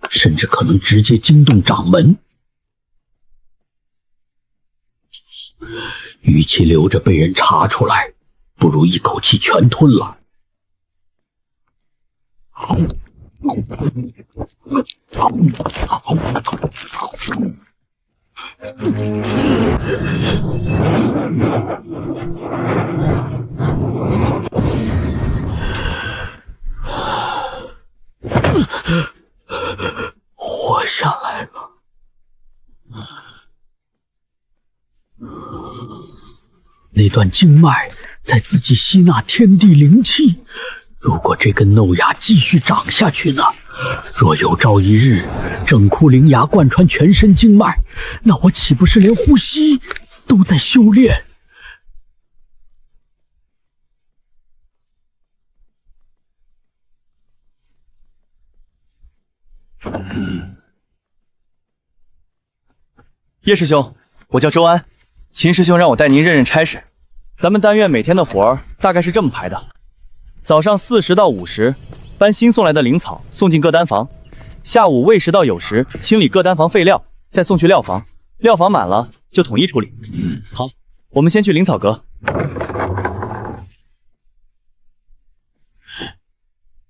甚至可能直接惊动掌门。与其留着被人查出来，不如一口气全吞了。活下来了。那段经脉在自己吸纳天地灵气，如果这根诺亚继续长下去呢？若有朝一日整窟灵牙贯穿全身经脉，那我岂不是连呼吸都在修炼？叶师兄，我叫周安，秦师兄让我带您认认差事。咱们丹院每天的活儿大概是这么排的：早上40到50搬新送来的灵草送进各丹房，下午未时到酉时清理各丹房废料，再送去料房，料房满了就统一处理。好，我们先去灵草阁。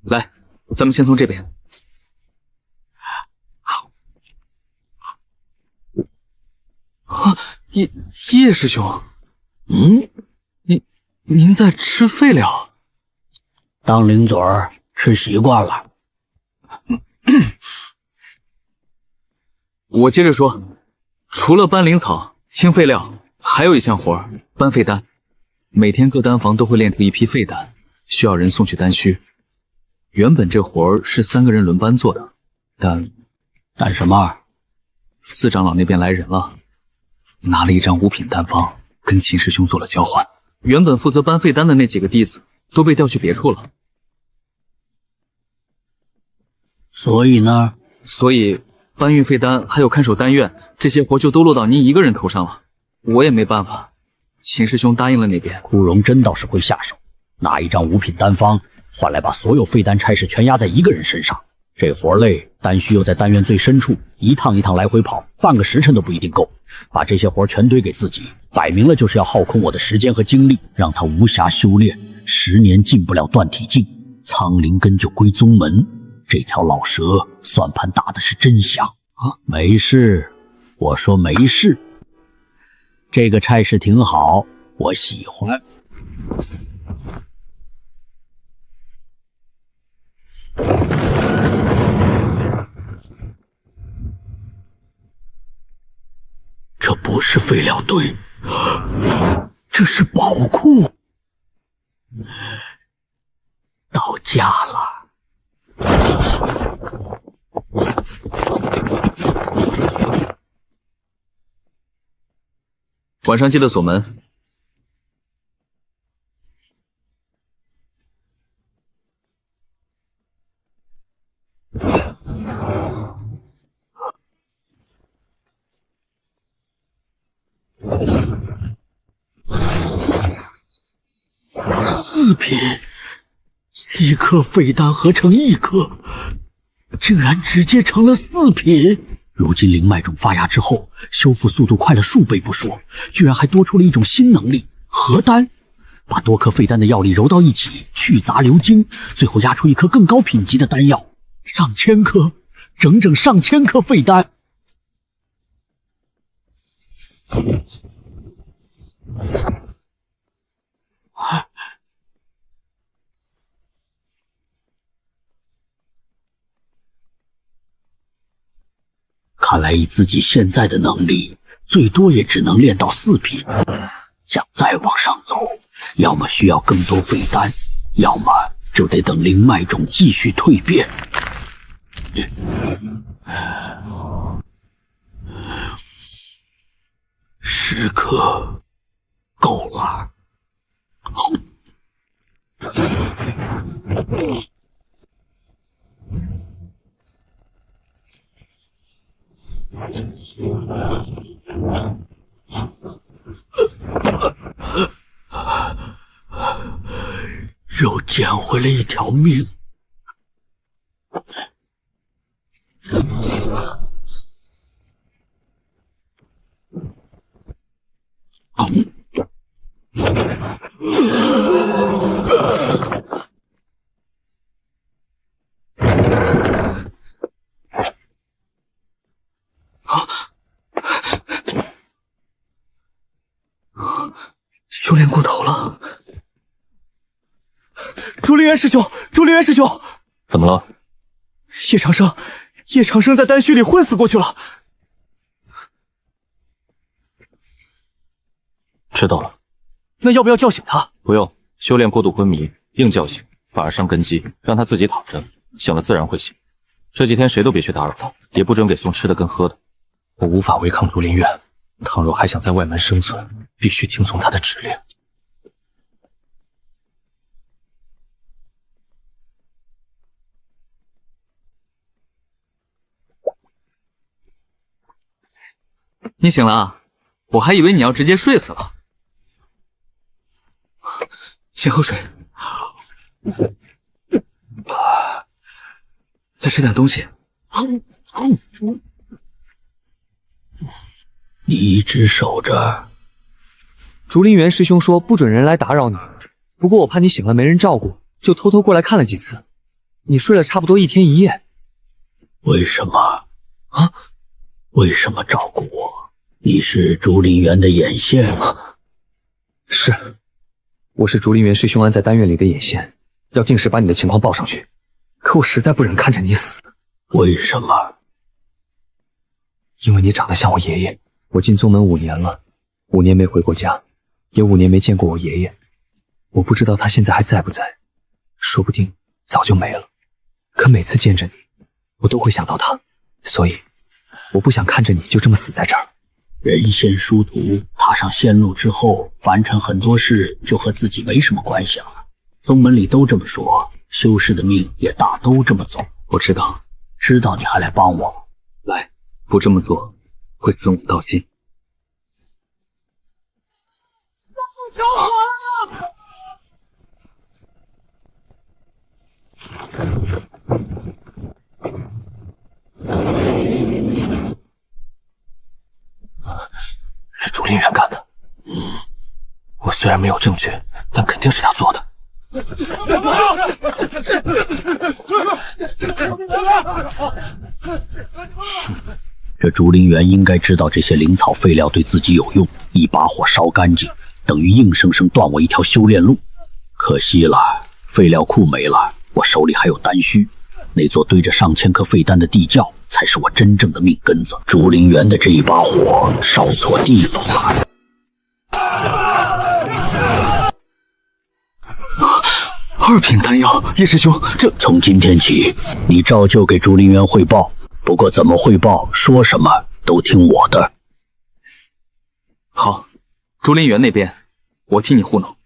来，咱们先从这边。叶师兄，您在吃废料？当零嘴儿吃习惯了。我接着说，除了搬灵草、清废料，还有一项活儿，搬废丹。每天各丹房都会炼出一批废丹，需要人送去丹墟。原本这活儿是3个人轮班做的，但什么？四长老那边来人了，拿了一张5品丹方，跟秦师兄做了交换。原本负责搬废丹的那几个弟子都被调去别处了。所以呢？所以搬运废丹还有看守丹院这些活就都落到您一个人头上了，我也没办法。秦师兄答应了那边。枯荣真倒是会下手，拿一张5品丹方换来把所有废丹差事全压在一个人身上。这活累，丹虚又在丹院最深处，一趟一趟来回跑，半个时辰都不一定够。把这些活全堆给自己，摆明了就是要耗空我的时间和精力，让他无暇修炼，10年进不了断体境，苍灵根就归宗门。这条老蛇算盘打的是真响啊！没事，我说没事。这个差事挺好，我喜欢。这不是废料堆，这是宝库。到家了。晚上记得锁门。4品，1颗废丹合成1颗，竟然直接成了4品。如今灵脉种发芽之后，修复速度快了数倍不说，居然还多出了一种新能力——合丹。把多颗废丹的药力揉到一起，去杂留精，最后压出一颗更高品级的丹药。上千颗，整整上千颗废丹。看来以自己现在的能力，最多也只能练到4品。想再往上走，要么需要更多废丹，要么就得等灵脉种继续蜕变。10颗够了。又捡回了一条命。修炼过头了。竹林园师兄，竹林园师兄，怎么了？叶长生在丹虚里昏死过去了。知道了。那要不要叫醒他？不用，修炼过度昏迷，硬叫醒反而伤根基，让他自己躺着，醒了自然会醒。这几天谁都别去打扰他，也不准给送吃的跟喝的。我无法违抗竹林院，倘若还想在外门生存，必须听从他的指令。你醒了啊？我还以为你要直接睡死了。先喝水，再吃点东西。你一直守着。竹林园师兄说不准人来打扰你，不过我怕你醒了没人照顾，就偷偷过来看了几次。你睡了差不多1天1夜。为什么？啊？为什么照顾我？你是竹林园的眼线吗？是，我是竹林园师兄安在丹院里的眼线，要定时把你的情况报上去。可我实在不忍看着你死。为什么？因为你长得像我爷爷。我进宗门5年了，5年没回过家，也5年没见过我爷爷。我不知道他现在还在不在，说不定早就没了。可每次见着你，我都会想到他，所以我不想看着你就这么死在这儿。人仙殊途，踏上仙路之后，凡尘很多事就和自己没什么关系了。宗门里都这么说，修士的命也大都这么走。我知道，知道你还来帮我，来，不这么做会损我道心。着火了！竹林园干的。我虽然没有证据，但肯定是他做的。这竹林园应该知道这些灵草废料对自己有用，一把火烧干净，等于硬生生断我一条修炼路。可惜了，废料库没了，我手里还有丹虚，那座堆着上千颗废丹的地窖才是我真正的命根子。竹林园的这一把火烧错地方了。2品丹药，叶师兄，这从今天起，你照旧给竹林园汇报，不过怎么汇报，说什么都听我的。好，竹林园那边，我替你糊弄。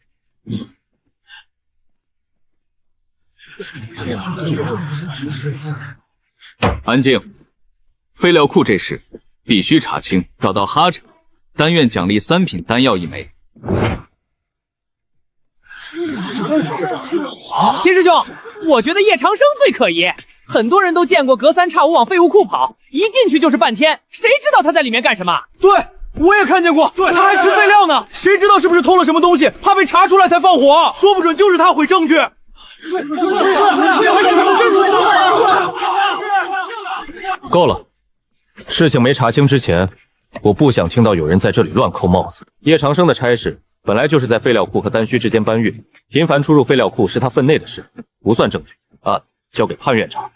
安静！废料库这事必须查清，找到哈着，丹院奖励3品丹药1枚。天师兄，我觉得叶长生最可疑，很多人都见过隔3差5往废物库跑，一进去就是半天，谁知道他在里面干什么？对，我也看见过，对，他还吃废料呢，谁知道是不是偷了什么东西，怕被查出来才放火，说不准就是他毁证据。够了，事情没查清之前，我不想听到有人在这里乱扣帽子。叶长生的差事本来就是在废料库和丹虚之间搬运，频繁出入废料库是他分内的事，不算证据。案交给潘院查，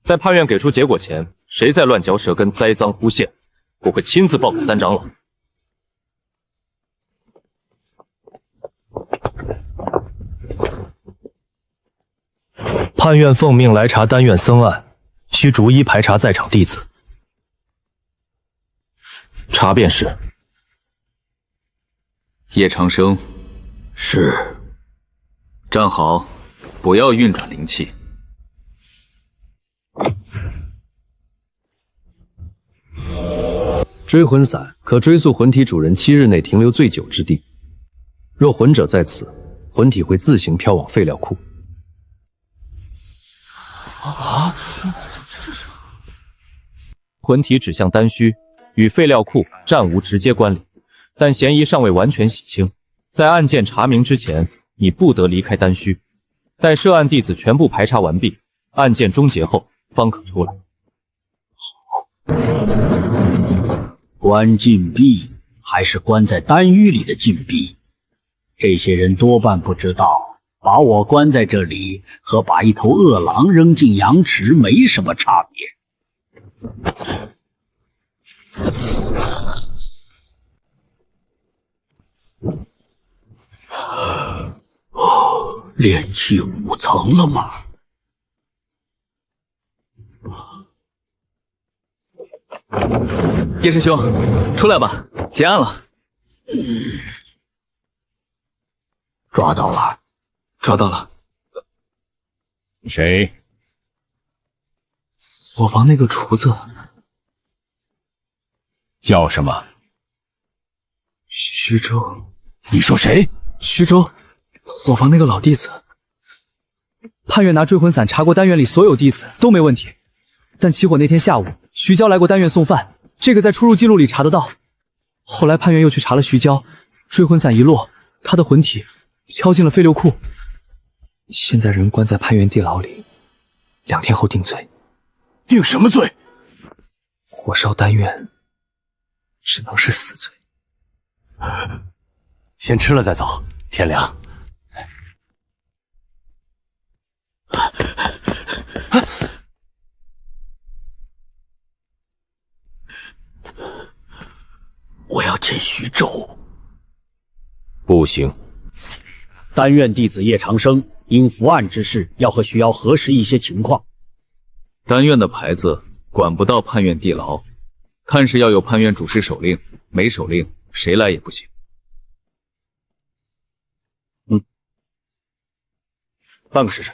在潘院给出结果前，谁再乱嚼舌根、栽赃诬陷，我会亲自报给三长老。判院奉命来查丹院僧案，需逐一排查在场弟子。查便是。叶长生，是。站好，不要运转灵气。追魂伞可追溯魂体主人7日内停留最久之地，若魂者在此，魂体会自行飘往废料库。魂体指向丹虚，与废料库暂无直接关联，但嫌疑尚未完全洗清。在案件查明之前，你不得离开丹虚，待涉案弟子全部排查完毕，案件终结后方可出来。关禁闭还是关在丹狱里的禁闭？这些人多半不知道，把我关在这里和把一头恶狼扔进羊池没什么差别。炼气5层了吗？叶师兄，出来吧，结案了。抓到了，抓到了。谁？伙房那个厨子叫什么？徐州。你说谁？徐州，伙房那个老弟子。潘院拿追魂伞查过丹院里所有弟子都没问题，但起火那天下午，徐娇来过丹院送饭，这个在出入记录里查得到。后来潘院又去查了徐娇，追魂伞一落，他的魂体飘进了废六库。现在人关在潘院地牢里，2天后定罪。定什么罪？火烧丹院，只能是死罪。先吃了再走，天凉。我要见徐州。不行。丹院弟子叶长生因伏案之事，要和徐瑶核实一些情况。丹院的牌子管不到潘院地牢，看是要有潘院主事手令，没手令谁来也不行。办个试试。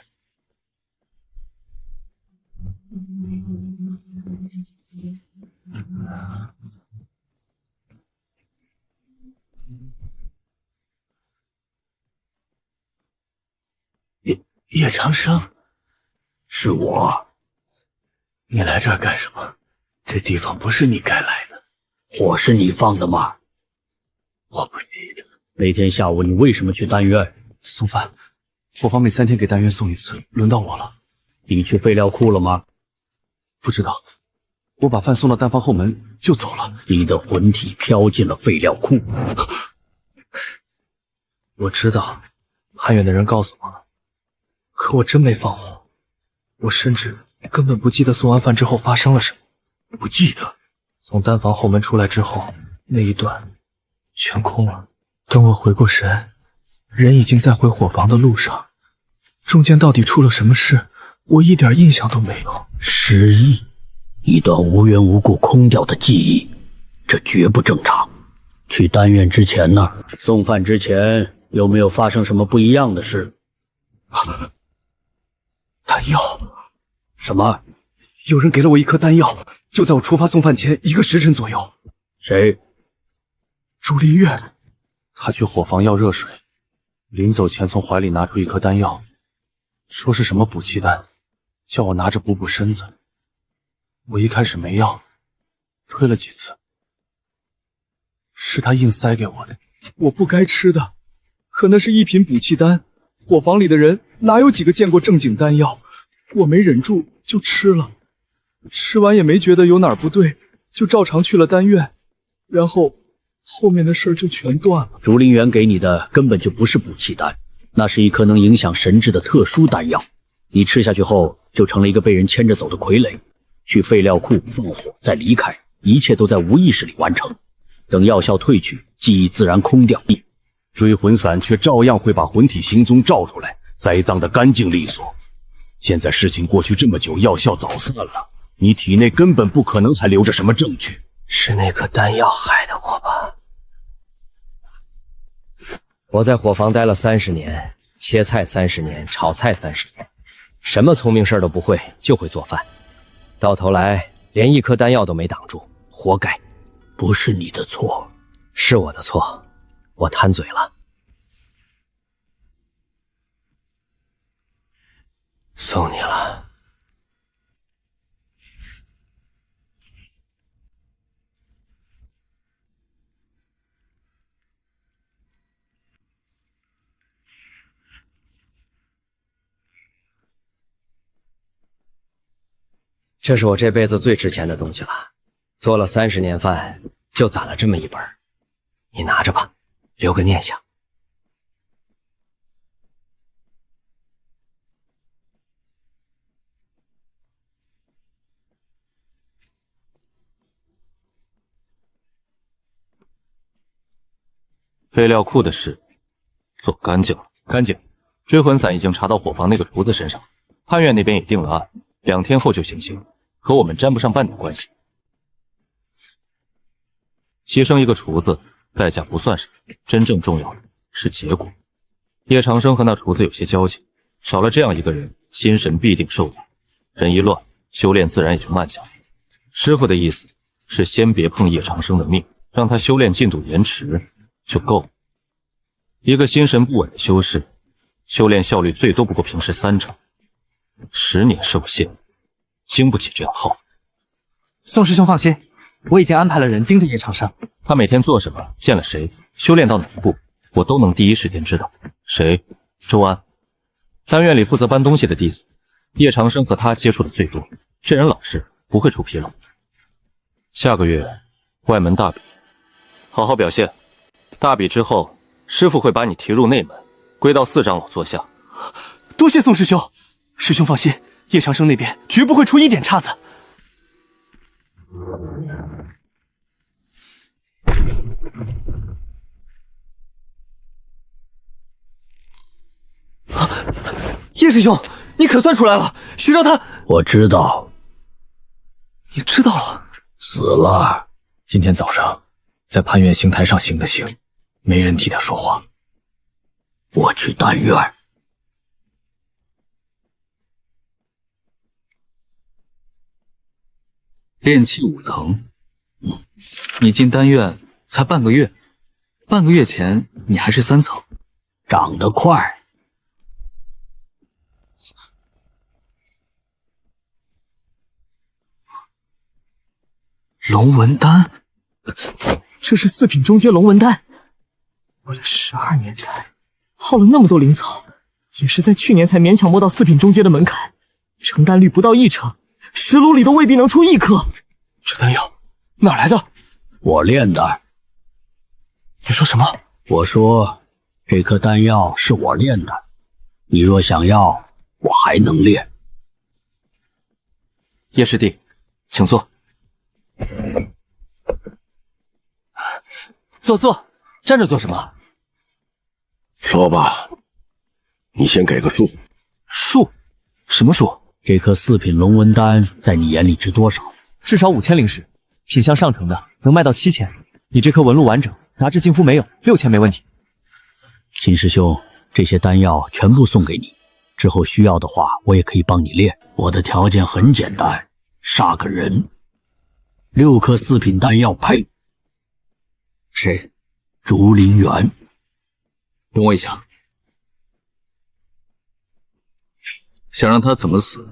叶长生，是我。你来这儿干什么？这地方不是你该来的。火是你放的吗？我不记得。那天下午你为什么去丹院？送饭。伙房每3天给丹院送一次，轮到我了。你去废料库了吗？不知道，我把饭送到丹房后门就走了。你的魂体飘进了废料库。我知道，潘远的人告诉我了，可我真没放火。我甚至根本不记得送完饭之后发生了什么，不记得。从丹房后门出来之后，那一段全空了。等我回过神，人已经在回伙房的路上，中间到底出了什么事，我一点印象都没有。失忆，一段无缘无故空掉的记忆，这绝不正常。去丹院之前呢，送饭之前有没有发生什么不一样的事？丹药？什么？有人给了我一颗丹药，就在我出发送饭前1个时辰左右。谁？朱丽月。他去伙房要热水，临走前从怀里拿出一颗丹药，说是什么补气丹，叫我拿着补补身子。我一开始没要，推了几次，是他硬塞给我的，我不该吃的。可那是一品补气丹，伙房里的人哪有几个见过正经丹药？我没忍住就吃了，吃完也没觉得有哪儿不对，就照常去了丹院。然后后面的事就全断了。竹林园给你的根本就不是补气丹，那是一颗能影响神智的特殊丹药。你吃下去后，就成了一个被人牵着走的傀儡。去废料库放火，再离开，一切都在无意识里完成。等药效退去，记忆自然空掉。追魂伞却照样会把魂体行踪照出来，栽赃的干净利索。现在事情过去这么久，药效早散了，你体内根本不可能还留着什么证据。是那颗丹药害的我吧？我在伙房待了30年，切菜30年，炒菜30年，什么聪明事儿都不会，就会做饭。到头来连一颗丹药都没挡住，活该。不是你的错，是我的错，我贪嘴了。送你了。这是我这辈子最值钱的东西了，做了30年饭，就攒了这么一本，你拿着吧，留个念想。废料库的事做干净了，干净。追魂伞已经查到伙房那个厨子身上，判院那边也定了案，2天后就行刑，和我们沾不上半点关系。牺牲一个厨子，代价不算什么，真正重要的是结果。叶长生和那厨子有些交情，少了这样一个人，心神必定受影，人一乱，修炼自然也就慢下来。师傅的意思是先别碰叶长生的命，让他修炼进度延迟就够了。一个心神不稳的修士，修炼效率最多不过平时3成，10年受限，经不起这样耗。宋师兄放心，我已经安排了人盯着叶长生，他每天做什么，见了谁，修炼到哪一步，我都能第一时间知道。谁？周安，丹院里负责搬东西的弟子，叶长生和他接触的最多，这人老实，不会出纰漏。下个月外门大比，好好表现。大比之后，师傅会把你提入内门，归到4长老座下。多谢宋师兄，师兄放心，叶长生那边绝不会出一点岔子。叶师兄，你可算出来了！徐昭他……我知道。你知道了？死了。今天早上在判院刑台上行的刑，没人替他说话。我去丹院。炼气5层，你进丹院才半个月，半个月前你还是3层，长得快。龙纹丹，这是4品中阶龙纹丹。我了12年斋，耗了那么多灵草，也是在去年才勉强摸到4品中阶的门槛，成丹率不到1成，10炉里都未必能出1颗。这丹药哪来的？我炼的。你说什么？我说这颗丹药是我炼的，你若想要，我还能炼。叶师弟，请坐。坐，站着做什么？说吧，你先给个数。数？什么数？这颗4品龙纹丹在你眼里值多少？至少5000灵石，品相上乘的能卖到7000。你这颗纹路完整，杂质近乎没有，6000没问题。秦师兄，这些丹药全部送给你，之后需要的话，我也可以帮你炼。我的条件很简单，杀个人。6颗4品丹药配。谁？竹林园。容我一下。想让他怎么死？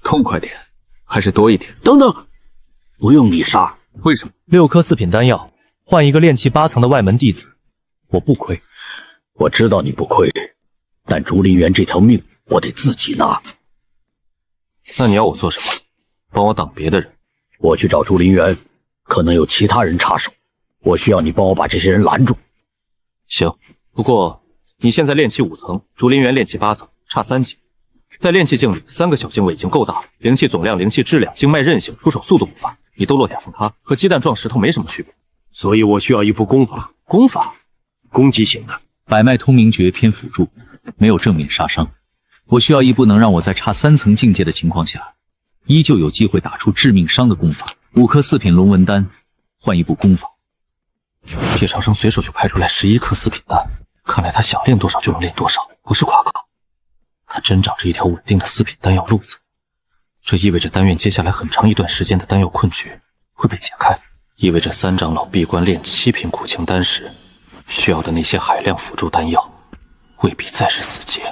痛快点，还是多一点？等等，不用你杀。为什么？6颗4品丹药换一个炼气8层的外门弟子，我不亏。我知道你不亏，但竹林园这条命我得自己拿。那你要我做什么？帮我挡别的人？我去找竹林园，可能有其他人插手，我需要你帮我把这些人拦住。行，不过你现在炼气5层，竹林园炼气8层，差3级。在炼气境里，3个小经纬已经够大了，灵气总量、灵气质量、经脉韧性、出手速度不凡，你都落下封塌，和鸡蛋撞石头没什么区别。所以我需要一部功法。功法？攻击型的。百脉通明诀偏辅助，没有正面杀伤。我需要一部能让我在差3层境界的情况下，依旧有机会打出致命伤的功法。5颗4品龙纹丹，换一部功法。叶长生随手就派出来11颗4品丹，看来他想练多少就能练多少，不是夸口。他真长着一条稳定的4品丹药路子，这意味着丹院接下来很长一段时间的丹药困局会被解开，意味着3长老闭关炼7品苦情丹时，需要的那些海量辅助丹药未必再是死结。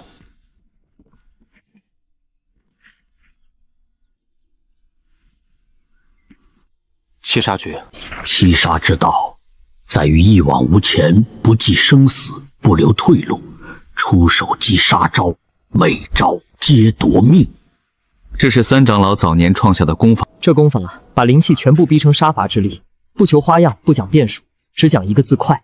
七杀诀，七杀之道在于一往无前，不计生死，不留退路，出手即杀招，每招皆夺命。这是3长老早年创下的功法。这功法把灵气全部逼成杀伐之力，不求花样，不讲变数，只讲一个字快。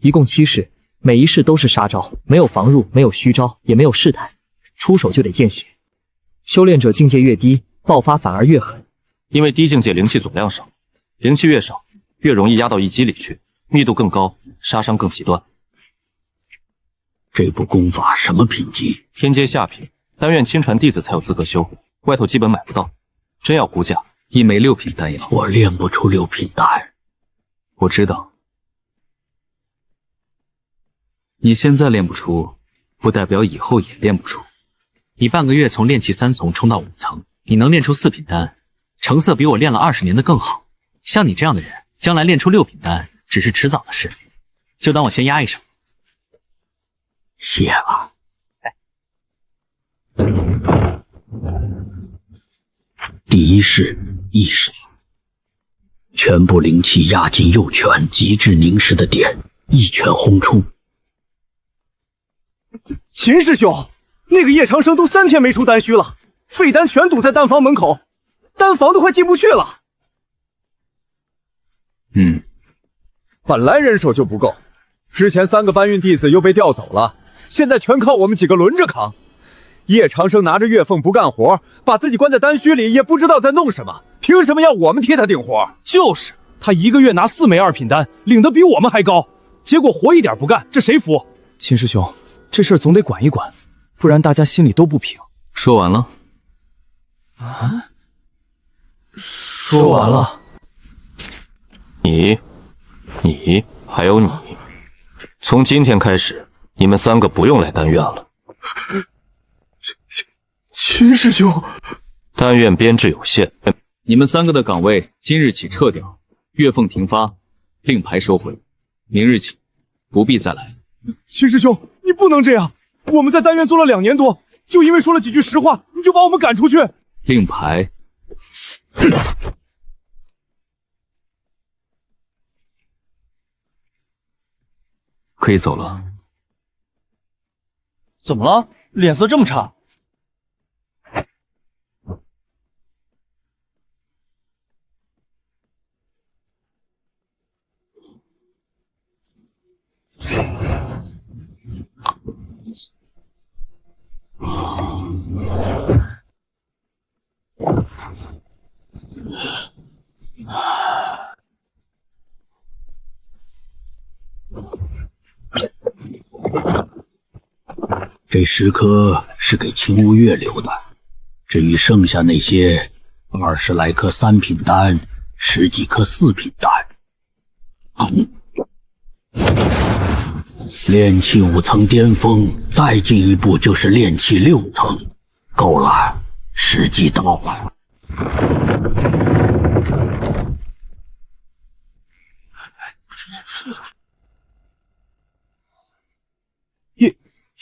一共7式，每一式都是杀招，没有防入，没有虚招，也没有试探，出手就得见血。修炼者境界越低，爆发反而越狠，因为低境界灵气总量少，灵气越少，越容易压到一击里去，密度更高，杀伤更极端。这部功法什么品级？天阶下品，丹院亲传弟子才有资格修，外头基本买不到。真要估价，一枚6品丹药。我炼不出6品丹。我知道，你现在练不出，不代表以后也练不出。你半个月从炼气3层冲到5层，你能炼出4品丹，成色比我练了20年的更好。像你这样的人，将来练出6品丹只是迟早的事，就当我先压一手。谢了。第一式意识，全部灵气压进右拳极致凝实的点，一拳轰出。秦师兄，那个叶长生都3天没出丹虚了，废丹全堵在丹房门口，丹房都快进不去了。本来人手就不够，之前3个搬运弟子又被调走了，现在全靠我们几个轮着扛。叶长生拿着月俸不干活，把自己关在丹虚里，也不知道在弄什么，凭什么要我们替他顶活？就是他1个月拿4枚2品丹，领得比我们还高，结果活一点不干，这谁服？秦师兄，这事儿总得管一管，不然大家心里都不平。说完了？说完了。你还有你，从今天开始，你们3个不用来丹院了。秦师兄，丹院编制有限，你们3个的岗位今日起撤掉，月俸停发，令牌收回，明日起不必再来。秦师兄，你不能这样，我们在丹院做了2年多，就因为说了几句实话，你就把我们赶出去？令牌。可以走了。怎么了？脸色这么差？这10颗是给秦无月留的，至于剩下那些20来颗3品丹，10几颗4品丹，炼气5层巅峰，再进一步就是炼气6层，够了，时机到了。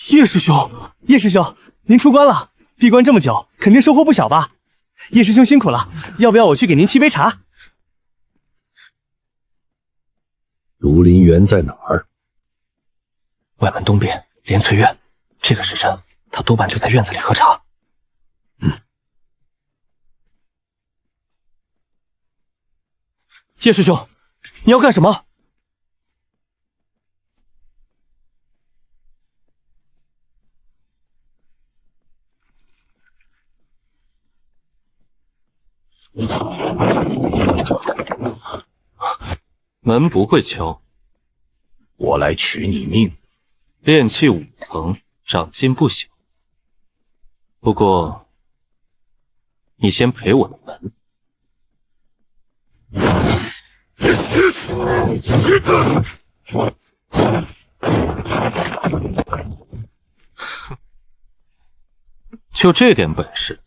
叶师兄，叶师兄，您出关了，闭关这么久，肯定收获不小吧？叶师兄辛苦了，要不要我去给您沏杯茶？竹林园在哪儿？外门东边，连翠院。这个时辰，他多半就在院子里喝茶。叶师兄，你要干什么？门不会敲，我来取你命。炼气5层，长进不小。不过，你先赔我的门。就这点本事？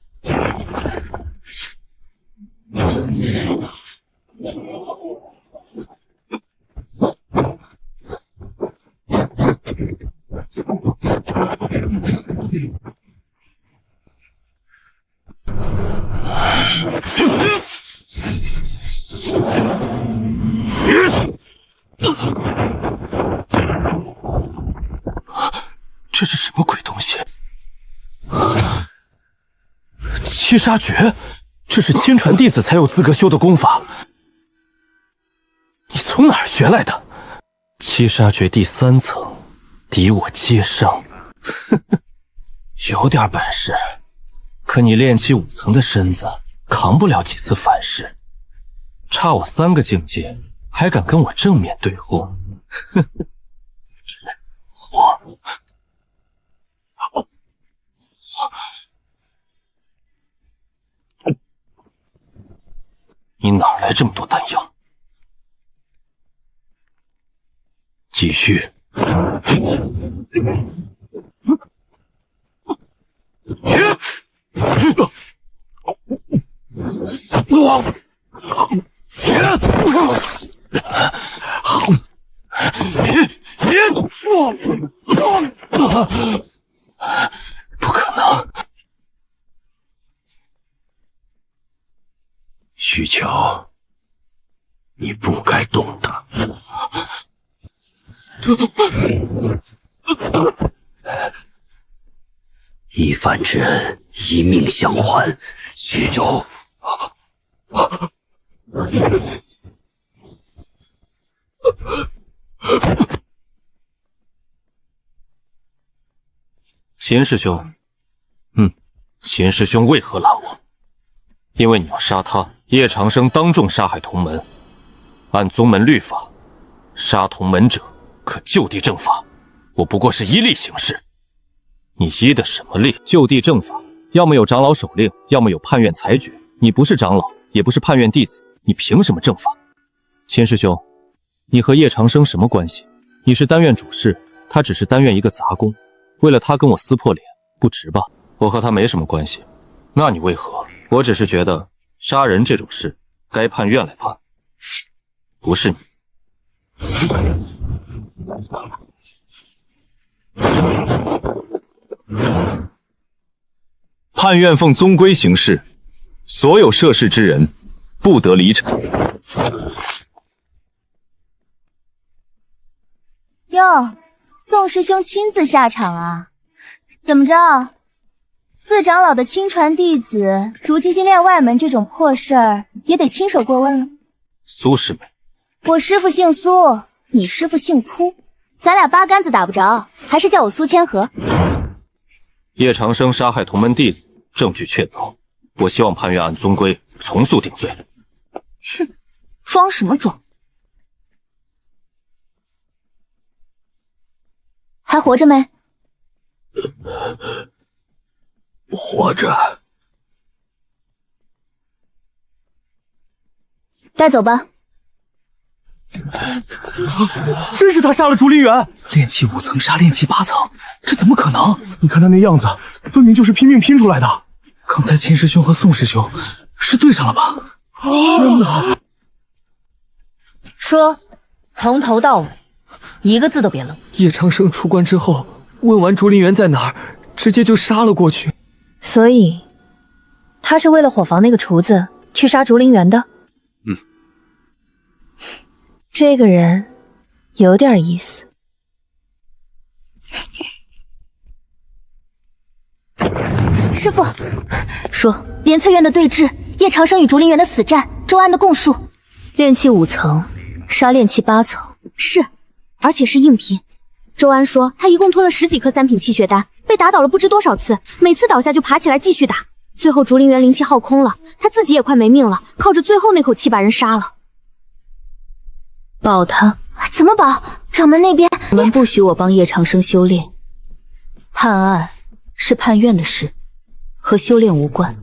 这是什么鬼东西？七杀诀，这是亲传弟子才有资格修的功法。你从哪儿学来的？七杀诀第3层，敌我皆胜。有点本事，可你炼气5层的身子扛不了几次反噬，差我3个境界，还敢跟我正面对轰？你哪来这么多丹药？继续。不可能！徐乔，你不该动的。一番之恩，一命相还。徐乔，秦师兄，秦师兄为何拦我？因为你要杀他，叶长生当众杀害同门。按宗门律法，杀同门者可就地正法。我不过是依例行事。你依的什么例？就地正法，要么有长老手令，要么有判院裁决。你不是长老，也不是判院弟子，你凭什么正法？秦师兄，你和叶长生什么关系？你是丹院主事，他只是丹院一个杂工，为了他跟我撕破脸，不值吧？我和他没什么关系，那你为何？我只是觉得杀人这种事该判院来判，不是你。判院奉宗规行事，所有涉事之人不得离场。哟，宋师兄亲自下场啊？怎么着？四长老的亲传弟子，如今精炼外门这种破事儿，也得亲手过问了。苏师妹，我师父姓苏，你师父姓枯，咱俩八竿子打不着，还是叫我苏千和。叶长生杀害同门弟子，证据确凿，我希望判院按宗规从速定罪。哼，装什么装？还活着没？活着。带走吧。真是他杀了竹林园！炼气5层杀炼气8层，这怎么可能？你看他那样子，分明就是拼命拼出来的。刚才秦师兄和宋师兄是对上了吧？天哪！说，从头到尾，一个字都别漏。叶长生出关之后，问完竹林园在哪儿，直接就杀了过去。所以，他是为了伙房那个厨子去杀竹林园的。这个人有点意思。师父，说连翠院的对峙，叶长生与竹林园的死战，周安的供述，炼气5层，杀炼气8层。是，而且是硬拼。周安说他一共吞了10几颗3品气血丹，被打倒了不知多少次，每次倒下就爬起来继续打。最后竹林园灵气耗空了，他自己也快没命了，靠着最后那口气把人杀了。保他？怎么保？掌门那边，你们不许我帮叶长生修炼。判案是判院的事，和修炼无关。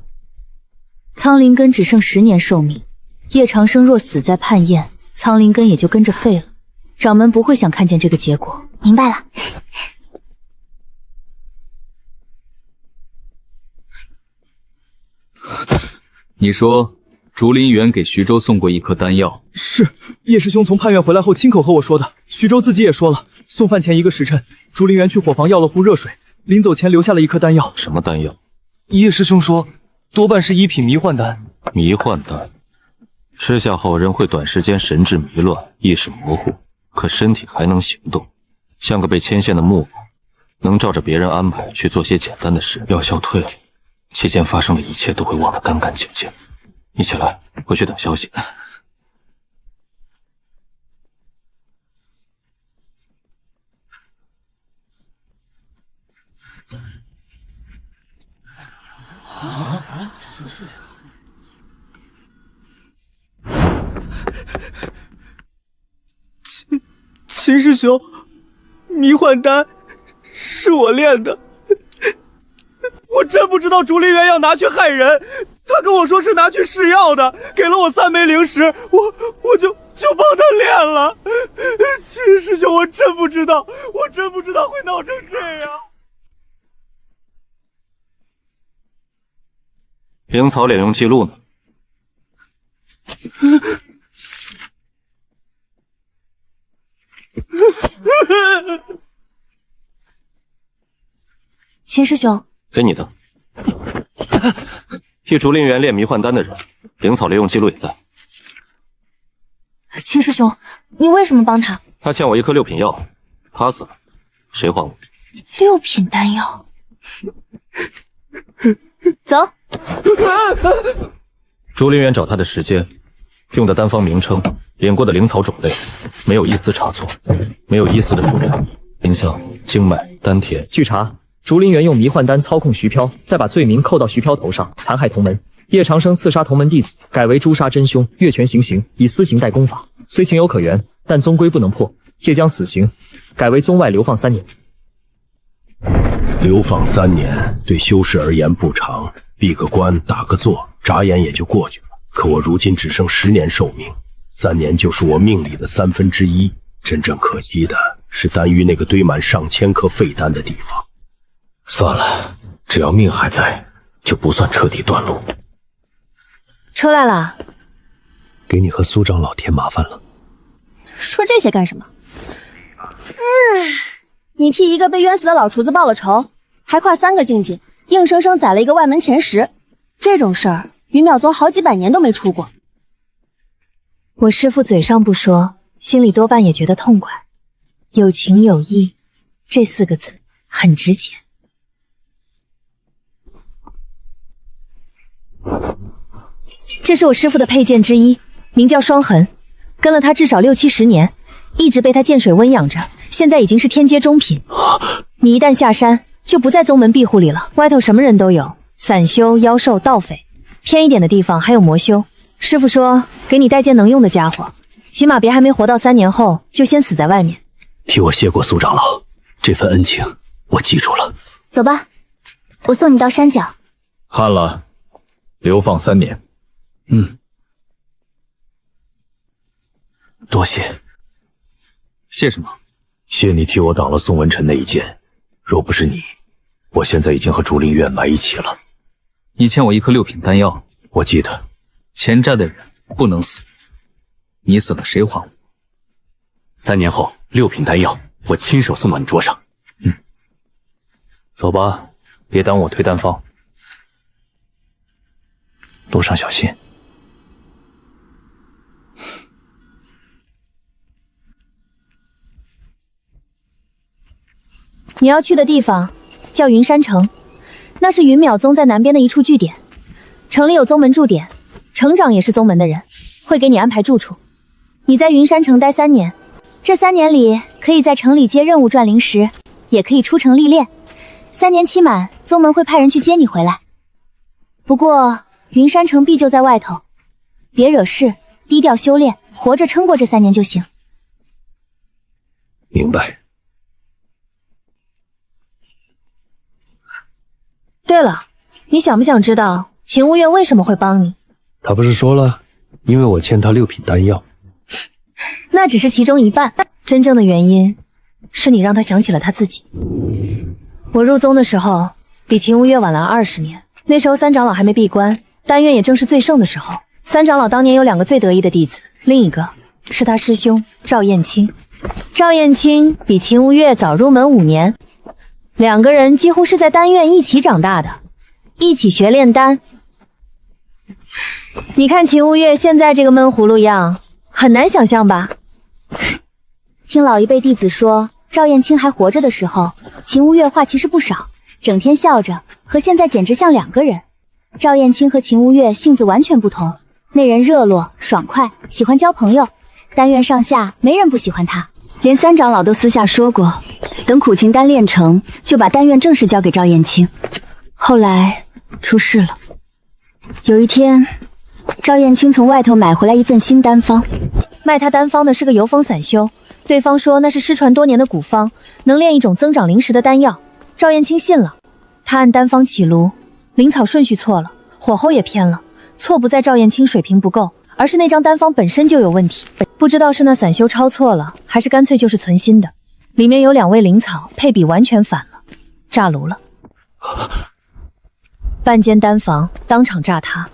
苍灵根只剩10年寿命，叶长生若死在判验，苍灵根也就跟着废了。掌门不会想看见这个结果。明白了。你说竹林园给徐州送过1颗丹药？是，叶师兄从判院回来后亲口和我说的。徐州自己也说了，送饭前1个时辰，竹林园去伙房要了壶热水，临走前留下了1颗丹药。什么丹药？叶师兄说，多半是1品迷幻丹。迷幻丹，吃下后人会短时间神志迷乱，意识模糊，可身体还能行动，像个被牵线的木偶，能照着别人安排去做些简单的事。药效退了，期间发生的一切都会忘得干干净净。一起来，回去等消息。秦师兄，迷幻丹是我炼的，我真不知道竹林园要拿去害人。他跟我说是拿去试药的，给了我3枚灵石，我就帮他炼了。秦师兄，我真不知道会闹成这样。灵草敛用记录呢？秦师兄，给你的。替竹林园炼迷幻丹的人，灵草利用记录也在。秦师兄，你为什么帮他？他欠我1颗6品药，他死了，谁还我？6品丹药。走。竹林园找他的时间，用的丹方名称，炼过的灵草种类，没有一丝差错，没有一丝的疏忽。丁香、经脉、丹田。据查，竹林园用迷幻丹操控徐飘，再把罪名扣到徐飘头上，残害同门。叶长生刺杀同门弟子，改为诛杀真凶，越权行刑，以私刑代公法。虽情有可原，但宗规不能破，借将死刑改为宗外流放3年。流放3年对修士而言不长，闭个关打个坐，眨眼也就过去了。可我如今只剩10年寿命，3年就是我命里的1/3。真正可惜的是丹域那个堆满上千颗废丹的地方。算了，只要命还在，就不算彻底断路。出来了，给你和苏长老添麻烦了。说这些干什么？你替一个被冤死的老厨子报了仇，还跨3个境界，硬生生宰了一个外门前10，这种事儿云淼宗好几百年都没出过。我师父嘴上不说，心里多半也觉得痛快。有情有义，这4个字很值钱。这是我师父的佩剑之一，名叫双痕，跟了他至少6、70年，一直被他见水温养着，现在已经是天阶中品。你一旦下山，就不在宗门庇护里了，外头什么人都有，散修、妖兽、盗匪，偏一点的地方还有魔修。师父说给你带件能用的家伙，起码别还没活到3年后就先死在外面。替我谢过苏长老，这份恩情我记住了。走吧，我送你到山脚。判了，流放3年。多谢。谢什么？谢你替我挡了宋文辰那一剑，若不是你，我现在已经和竹林院埋一起了。你欠我1颗6品丹药，我记得。欠债的人不能死，你死了谁还我？3年后6品丹药，我亲手送到你桌上。走吧，别耽误我推丹方。路上小心。你要去的地方叫云山城，那是云淼宗在南边的一处据点，城里有宗门驻点，城长也是宗门的人。会给你安排住处。你在云山城待3年，这3年里可以在城里接任务赚灵石，也可以出城历练。3年期满，宗门会派人去接你回来。不过云山城必就在外头，别惹事，低调修炼，活着撑过这3年就行。明白。对了，你想不想知道秦无月为什么会帮你？他不是说了，因为我欠他6品丹药。那只是其中一半，真正的原因是你让他想起了他自己。我入宗的时候比秦无月晚了20年，那时候3长老还没闭关，丹院也正是最盛的时候。3长老当年有2个最得意的弟子，另一个是他师兄赵燕青。赵燕青比秦无月早入门5年，2个人几乎是在丹院一起长大的，一起学炼丹。你看秦无月现在这个闷葫芦样，很难想象吧？听老一辈弟子说，赵燕青还活着的时候，秦无月话其实不少，整天笑着，和现在简直像2个人。赵燕青和秦无月性子完全不同，那人热络爽快，喜欢交朋友，丹院上下没人不喜欢他。连3长老都私下说过，等苦情丹炼成，就把丹院正式交给赵燕青。后来出事了，有一天赵燕青从外头买回来一份新丹方，卖他丹方的是个游风散修，对方说那是失传多年的古方，能炼一种增长灵石的丹药。赵燕青信了，他按丹方起炉，灵草顺序错了，火候也偏了，错不在赵燕青水平不够，而是那张丹方本身就有问题。不知道是那散修抄错了，还是干脆就是存心的，里面有2味灵草配比完全反了，炸炉了。半间丹房当场炸塌，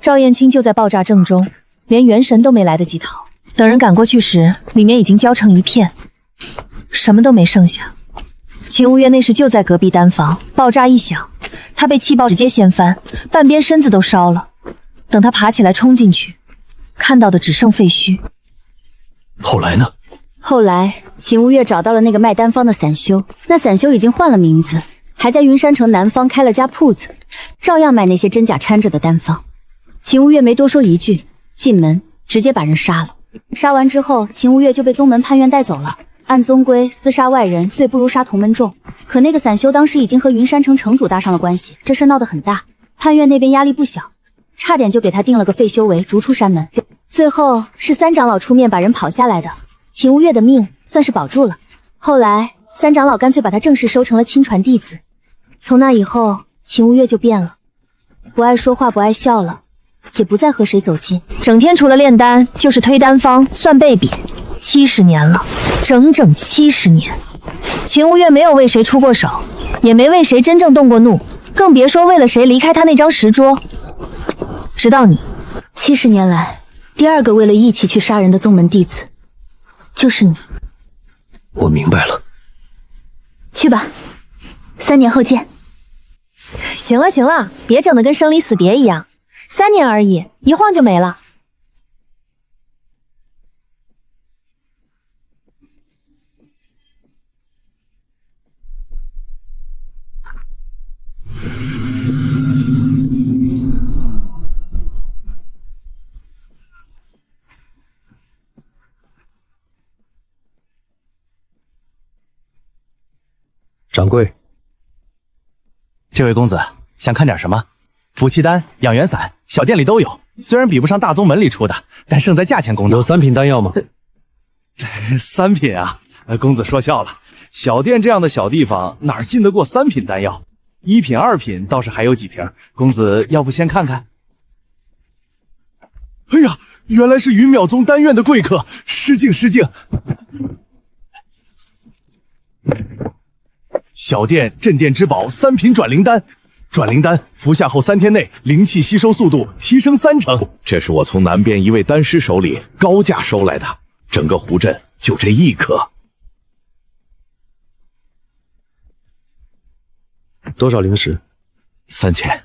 赵燕青就在爆炸正中，连元神都没来得及逃。等人赶过去时，里面已经焦成一片，什么都没剩下。秦无月那时就在隔壁丹房，爆炸一响，他被气爆直接掀翻，半边身子都烧了。等他爬起来冲进去，看到的只剩废墟。后来呢？后来秦无月找到了那个卖丹方的散修，那散修已经换了名字，还在云山城南方开了家铺子，照样卖那些真假掺着的丹方。秦无月没多说一句，进门直接把人杀了。杀完之后，秦无月就被宗门判院带走了。按宗规，私杀外人罪不如杀同门重。可那个散修当时已经和云山城城主搭上了关系，这事闹得很大，判院那边压力不小，差点就给他定了个废修为，逐出山门。最后是3长老出面把人跑下来的，秦无月的命算是保住了。后来3长老干脆把他正式收成了亲传弟子。从那以后，秦无月就变了，不爱说话，不爱笑了，也不再和谁走近，整天除了炼丹就是推丹方算倍比。70年了，整整70年。秦无月没有为谁出过手，也没为谁真正动过怒，更别说为了谁离开他那张石桌。直到你，70年来第2个为了义气去杀人的宗门弟子，就是你。我明白了。去吧，3年后见。行了行了，别整得跟生离死别一样，3年而已，一晃就没了。掌柜，这位公子想看点什么？补气丹、养元散，小店里都有。虽然比不上大宗门里出的，但胜在价钱公道。有3品丹药吗？3品啊，公子说笑了。小店这样的小地方，哪儿进得过3品丹药？1品、2品倒是还有几瓶。公子要不先看看？哎呀，原来是云淼宗丹院的贵客，失敬失敬。小店镇店之宝3品转灵丹，转灵丹服下后3天内灵气吸收速度提升3成。这是我从南边一位丹师手里高价收来的，整个湖镇就这1颗。多少灵石？3000。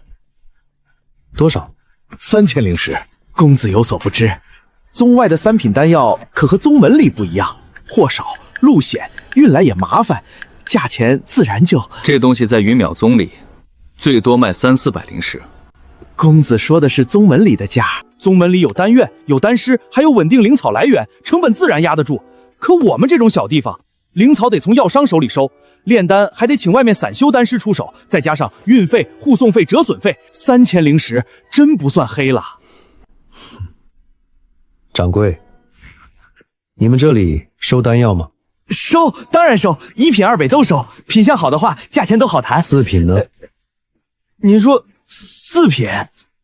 多少？3000灵石。公子有所不知，宗外的3品丹药可和宗门里不一样，货少路险，运来也麻烦，价钱自然就……这东西在云淼宗里最多卖300-400灵石，公子说的是宗门里的价，宗门里有丹院，有丹师，还有稳定灵草来源，成本自然压得住。可我们这种小地方，灵草得从药商手里收，炼丹还得请外面散修丹师出手，再加上运费、护送费、折损费，3000灵石真不算黑了。掌柜，你们这里收丹药吗？收，当然收，1品2北都收，品相好的话，价钱都好谈。4品呢？您说4品？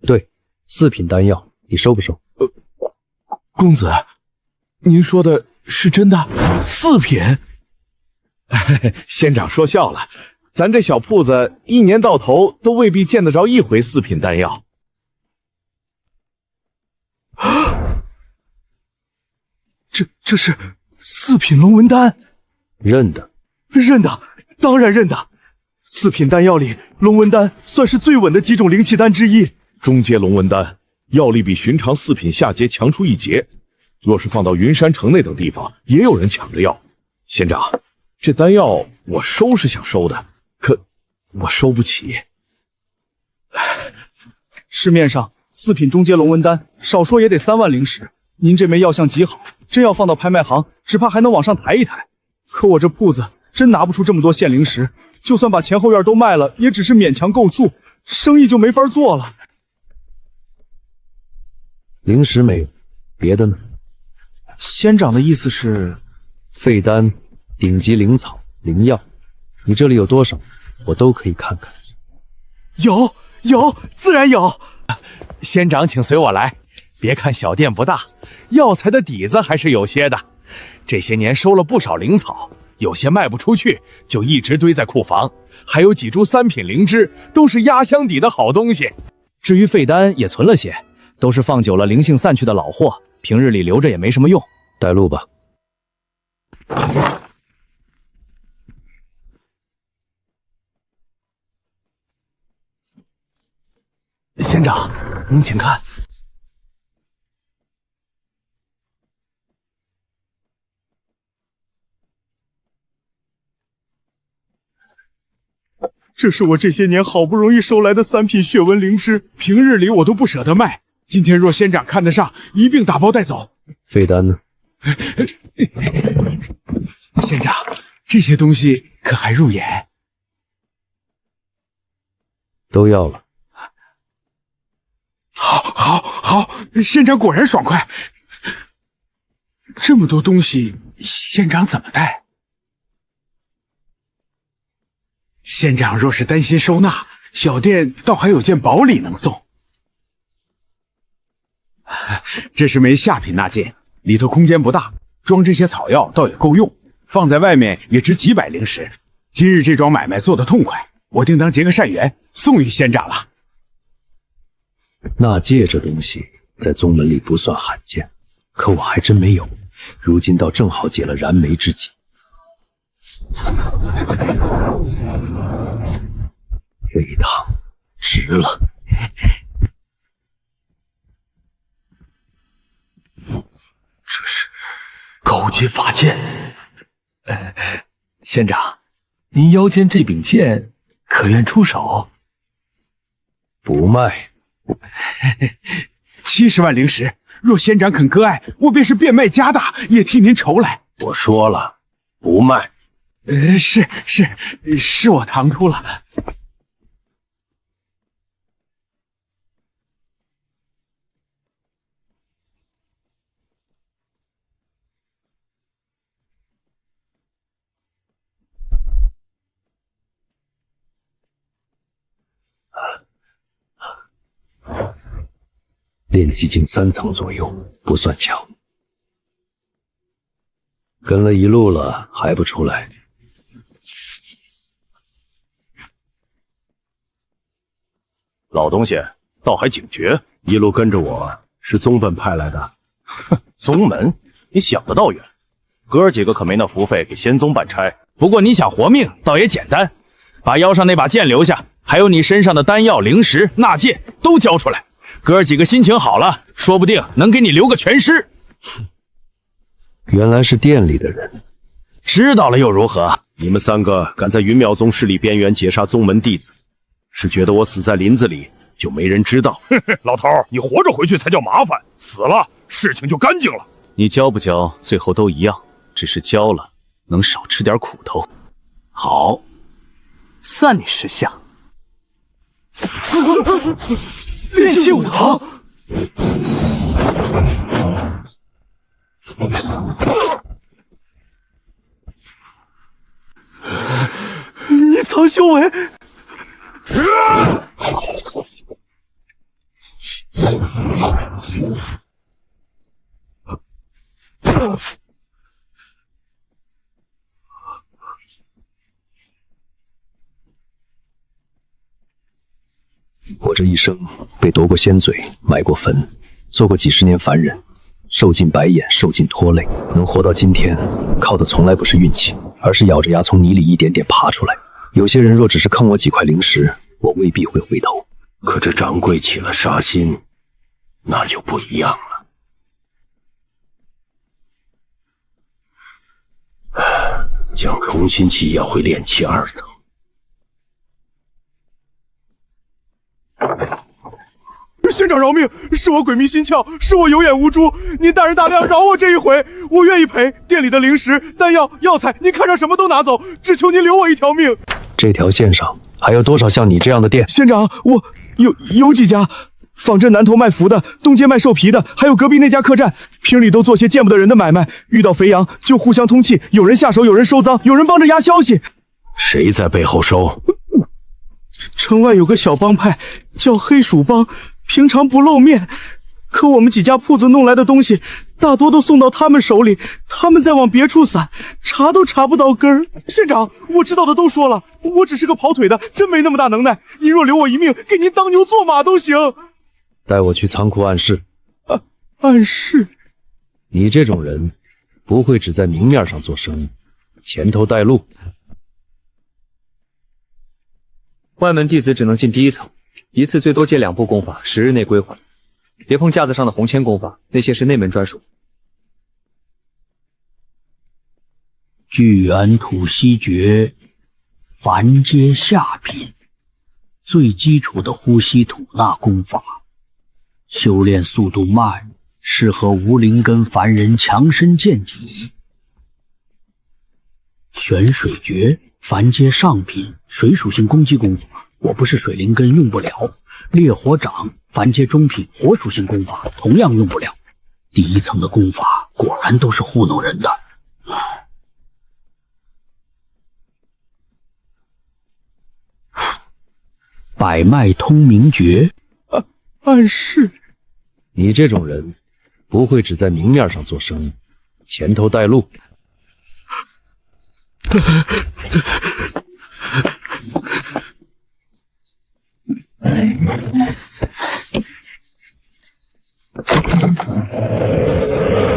对，4品丹药，你收不收？公子，您说的是真的？4品？仙长说笑了，咱这小铺子1年到头都未必见得着1回4品丹药。这是4品龙纹丹，认得？认得，当然认得。4品丹药里，龙纹丹算是最稳的几种灵气丹之一。中阶龙纹丹药力比寻常4品下阶强出1截，若是放到云山城那等地方，也有人抢着要。仙长，这丹药我收是想收的，可我收不起。市面上4品中阶龙纹丹，少说也得3万灵石。您这枚药相极好，真要放到拍卖行，只怕还能往上抬一抬。可我这铺子真拿不出这么多现灵石，就算把前后院都卖了，也只是勉强够数，生意就没法做了。灵石没有，别的呢？仙长的意思是，废丹、顶级灵草、灵药，你这里有多少，我都可以看看。有，自然有。仙长，请随我来。别看小店不大，药材的底子还是有些的。这些年收了不少灵草，有些卖不出去，就一直堆在库房。还有几株3品灵芝，都是压箱底的好东西。至于废丹也存了些，都是放久了灵性散去的老货，平日里留着也没什么用。带路吧。仙长，您请看。这是我这些年好不容易收来的3品血纹灵芝，平日里我都不舍得卖。今天若仙长看得上，一并打包带走。废丹呢？仙长，这些东西可还入眼？都要了。好，仙长果然爽快。这么多东西，仙长怎么带？仙长若是担心收纳，小店倒还有件宝礼能送。这是枚下品纳戒，里头空间不大，装这些草药倒也够用，放在外面也值几百灵石。今日这桩买卖做得痛快，我定当结个善缘，送与仙长了。纳戒这东西在宗门里不算罕见，可我还真没有，如今倒正好解了燃眉之急。这一趟值了。这是高阶法剑。仙长，您腰间这柄剑可愿出手？不卖。70万灵石，若仙长肯割爱，我便是变卖家大，也替您筹来。我说了，不卖。是我唐突了。炼气境3层左右，不算强。跟了一路了，还不出来？老东西倒还警觉，一路跟着我是宗本派来的。哼，宗门？你想得倒远，哥儿几个可没那福费给仙宗办差。不过你想活命，倒也简单，把腰上那把剑留下，还有你身上的丹药、灵石、纳戒都交出来。哥儿几个心情好了，说不定能给你留个全尸。原来是店里的人，知道了又如何？你们3个敢在云淼宗势力边缘劫杀宗门弟子，是觉得我死在林子里就没人知道。老头，你活着回去才叫麻烦，死了事情就干净了。你教不教，最后都一样，只是教了能少吃点苦头。好，算你识相。炼气武堂。你藏修为！我这一生被夺过仙嘴，埋过坟，做过几十年凡人，受尽白眼，受尽拖累，能活到今天，靠的从来不是运气，而是咬着牙从泥里一点点爬出来。有些人若只是坑我几块灵石，我未必会回头。可这掌柜起了杀心，那就不一样了。将空心气要回炼气2层。仙长饶命，是我鬼迷心窍，是我有眼无珠，您大人大量饶我这一回，我愿意赔。店里的灵石、丹药、药材，您看上什么都拿走，只求您留我一条命。这条线上还有多少像你这样的店？仙长，我有几家，仿镇南头卖符的，东街卖兽皮的，还有隔壁那家客栈，平里都做些见不得人的买卖，遇到肥羊就互相通气，有人下手，有人收赃，有人帮着压消息。谁在背后收？城外有个小帮派叫黑鼠帮，平常不露面，可我们几家铺子弄来的东西大多都送到他们手里，他们再往别处散，查都查不到根儿。县长，我知道的都说了，我只是个跑腿的，真没那么大能耐。您若留我一命，给您当牛做马都行。带我去仓库暗室。暗室？你这种人不会只在明面上做生意，前头带路。外门弟子只能进第1层，一次最多借2部功法，10日内归还。别碰架子上的红铅功法，那些是内门专属。聚安吐息诀，凡阶下品，最基础的呼吸吐纳功法，修炼速度慢，适合无灵根凡人强身健体。玄水诀，凡阶上品，水属性攻击功法，我不是水灵根用不了。烈火掌，凡阶中品，火属性功法，同样用不了。第1层的功法果然都是糊弄人的。百脉通明诀，暗室。你这种人不会只在明面上做生意，前头带路。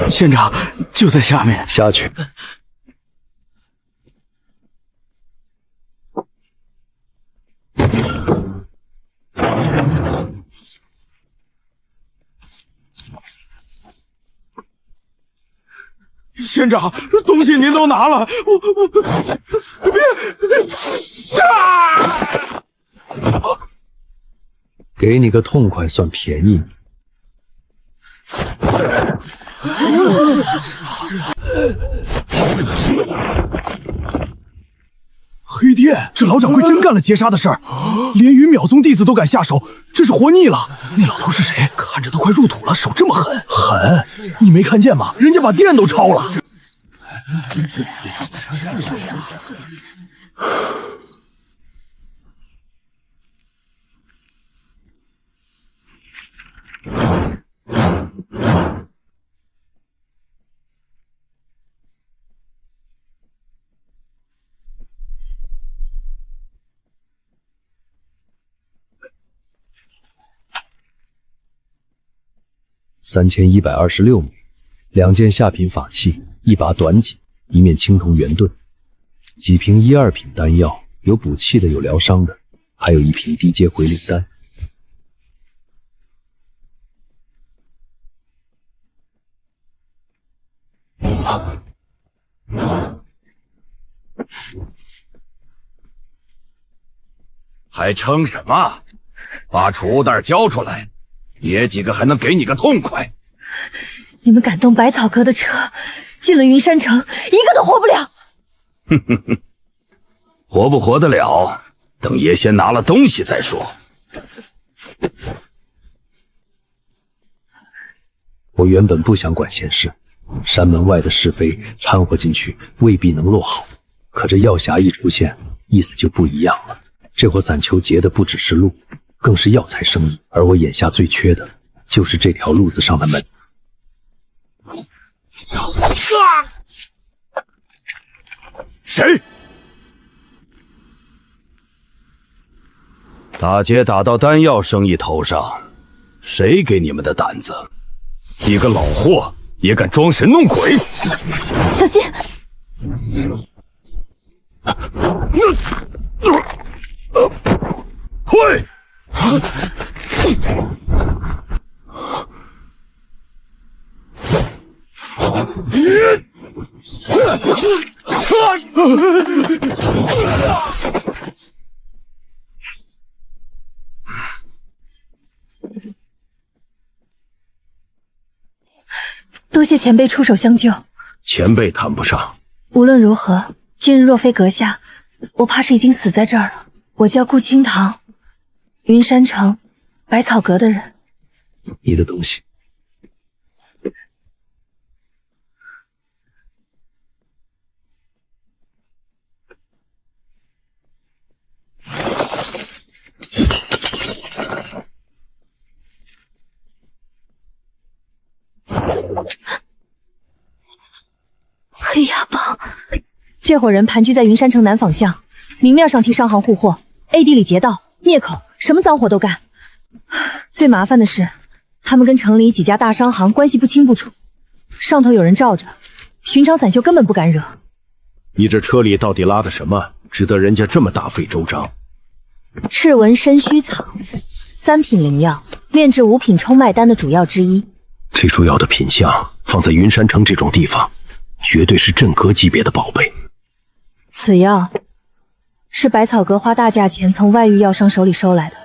县长就在下面，下去。县长，东西您都拿了，给你个痛快算便宜。黑店，这老掌柜真干了劫杀的事儿，连云淼宗弟子都敢下手，这是活腻了。那老头是谁？看着都快入土了，手这么狠。狠？你没看见吗？人家把店都抄了。3126枚，2件下品法器，1把短戟，1面青铜圆盾，几瓶1、2品丹药，有补气的，有疗伤的，还有1瓶低阶回灵丹。还撑什么？把储物袋交出来，爷几个还能给你个痛快。你们敢动百草阁的车，进了云山城，一个都活不了。哼哼哼，活不活得了，等爷先拿了东西再说。我原本不想管闲事，山门外的是非掺和进去未必能落好，可这药匣一出现，意思就不一样了。这伙散丘劫的不只是路，更是药材生意，而我眼下最缺的就是这条路子上的门。谁？打劫打到丹药生意头上，谁给你们的胆子？几个老货也敢装神弄鬼？小心！会！多谢前辈出手相救。前辈谈不上。无论如何，今日若非阁下，我怕是已经死在这儿了。我叫顾清堂，云山城百草阁的人。你的东西。黑牙帮，这伙人盘踞在云山城南坊巷，明面上替商行护货，暗地里劫盗灭口，什么脏活都干。最麻烦的是，他们跟城里几家大商行关系不清不楚，上头有人罩着，寻常散修根本不敢惹。你这车里到底拉的什么，值得人家这么大费周章？赤纹参须草，3品灵药，炼制5品冲脉丹的主要之一。这主要的品相放在云山城这种地方，绝对是镇阁级别的宝贝。此药是百草阁花大价钱从外域药商手里收来的，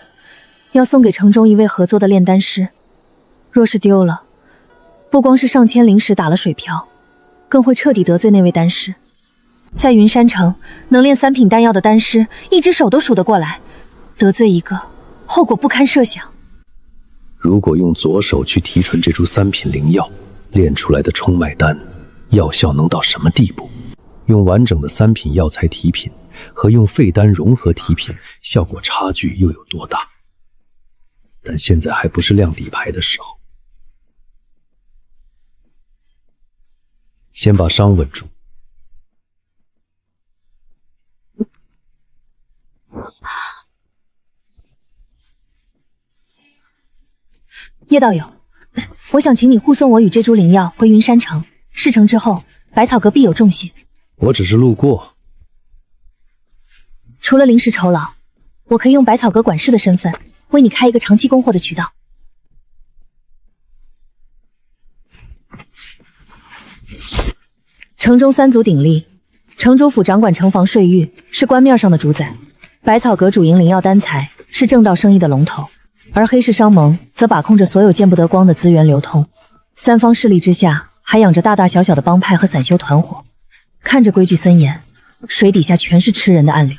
要送给城中一位合作的炼丹师。若是丢了，不光是上千灵石打了水漂，更会彻底得罪那位丹师。在云山城，能炼3品丹药的丹师，一只手都数得过来，得罪一个，后果不堪设想。如果用左手去提纯这株3品灵药，炼出来的冲脉丹药效能到什么地步？用完整的3品药材提品和用废丹融合提品，效果差距又有多大？但现在还不是亮底牌的时候，先把伤稳住。叶道友，我想请你护送我与这株灵药回云山城，事成之后，百草阁必有重谢。我只是路过。除了临时酬劳，我可以用百草阁管事的身份为你开一个长期供货的渠道。城中3足鼎立，城主府掌管城防税狱，是官面上的主宰；百草阁主营灵药丹材，是正道生意的龙头。而黑市商盟则把控着所有见不得光的资源流通，3方势力之下还养着大大小小的帮派和散修团伙，看着规矩森严，水底下全是吃人的暗流。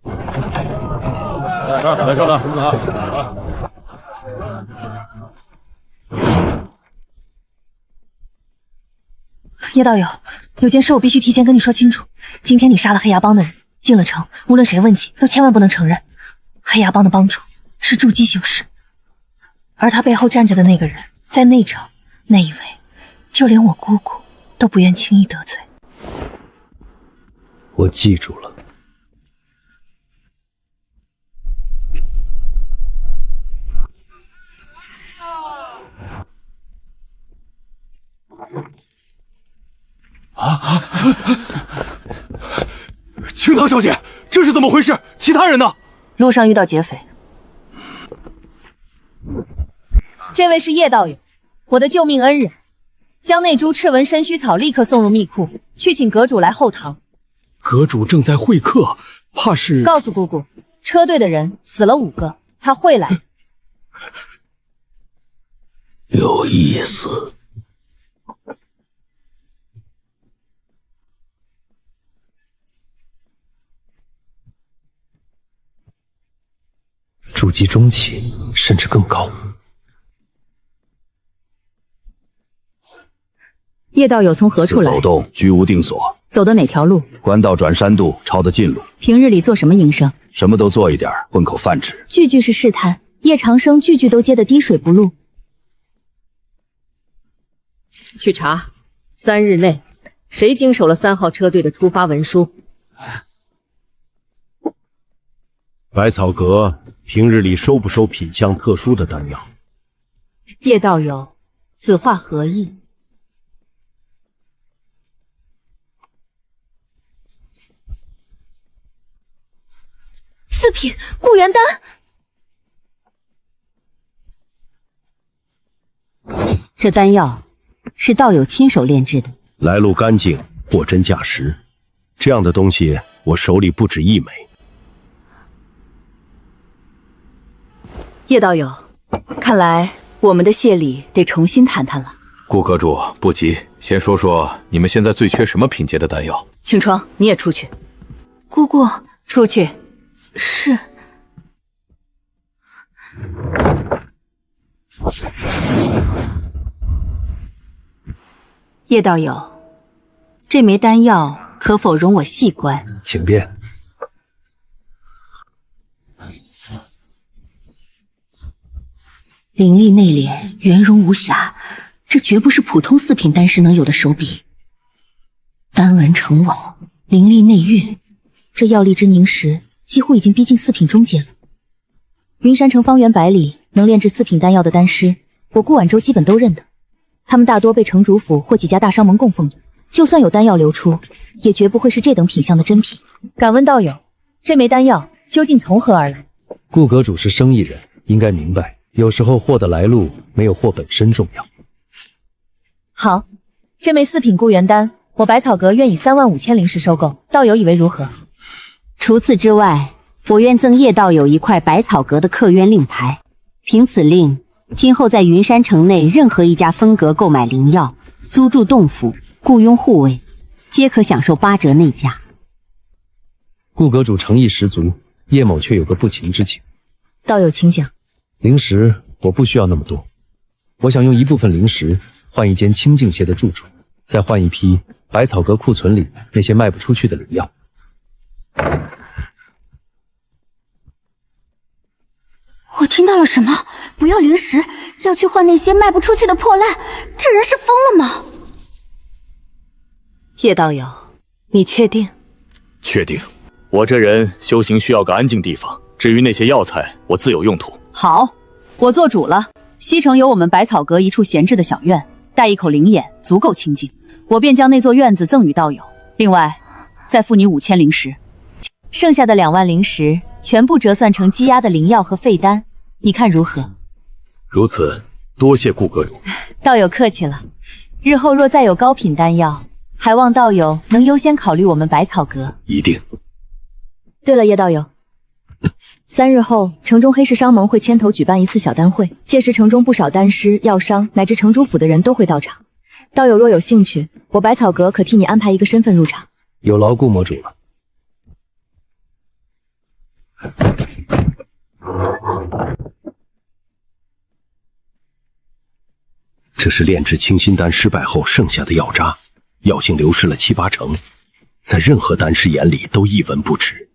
来说了，叶道友，有件事我必须提前跟你说清楚。今天你杀了黑牙帮的人，进了城，无论谁问起，都千万不能承认。黑牙帮的帮主是筑基修士，而他背后站着的那个人，在内城那一位，就连我姑姑都不愿轻易得罪。我记住了。清堂小姐，这是怎么回事？其他人呢？路上遇到劫匪。这位是叶道友，我的救命恩人，将那株赤纹参须草立刻送入密库，去请阁主来后堂。阁主正在会客，怕是……告诉姑姑，车队的人死了5个，他会来。有意思。筑基中期，甚至更高。叶道友从何处来？走动，居无定所。走的哪条路？官道转山渡，抄的近路。平日里做什么营生？什么都做一点，混口饭吃。句句是试探，叶长生句句都接得滴水不漏。去查，3日内谁经手了3号车队的出发文书？百草阁平日里收不收品相特殊的丹药？叶道友，此话何意？4品固元丹。这丹药是道友亲手炼制的，来路干净，货真价实，这样的东西我手里不止1枚。叶道友，看来我们的谢礼得重新谈谈了。顾阁主不急，先说说你们现在最缺什么品阶的丹药。青霜，你也出去。姑姑，出去。是。叶道友，这枚丹药可否容我细观？请便。灵力内敛，圆融无瑕，这绝不是普通4品丹师能有的手笔。丹纹成网，灵力内蕴，这药力之凝实，几乎已经逼近4品中阶了。云山城方圆100里能炼制4品丹药的丹师，我顾晚州基本都认得。他们大多被城主府或几家大商盟供奉着，就算有丹药流出，也绝不会是这等品相的真品。敢问道友，这枚丹药究竟从何而来？顾阁主是生意人，应该明白，有时候货的来路没有货本身重要。好，这枚4品固元丹，我百草阁愿以35000灵石收购，道友以为如何？除此之外，我愿赠叶道友1块百草阁的客渊令牌，凭此令，今后在云山城内任何一家分阁购买灵药、租住洞府、雇佣护卫，皆可享受8折内价。顾阁主诚意十足，叶某却有个不情之请。道友请讲。灵石我不需要那么多，我想用一部分灵石换一间清静些的住处，再换一批百草阁库存里那些卖不出去的灵药。我听到了什么？不要灵石，要去换那些卖不出去的破烂，这人是疯了吗？叶道友，你确定？确定。我这人修行需要个安静地方，至于那些药材，我自有用途。好，我做主了。西城有我们百草阁一处闲置的小院，带一口灵眼，足够清静。我便将那座院子赠与道友，另外再付你5000灵石，剩下的2万灵石全部折算成积压的灵药和废丹，你看如何？如此，多谢顾阁主。道友客气了。日后若再有高品丹药，还望道友能优先考虑我们百草阁。一定。对了，叶道友，3日后，城中黑市商盟会牵头举办一次小丹会，届时城中不少丹师、药商乃至城主府的人都会到场。道友若有兴趣，我百草阁可替你安排一个身份入场。有劳顾魔主了。这是炼制清心丹失败后剩下的药渣，药性流失了7、8成，在任何丹师眼里都一文不值。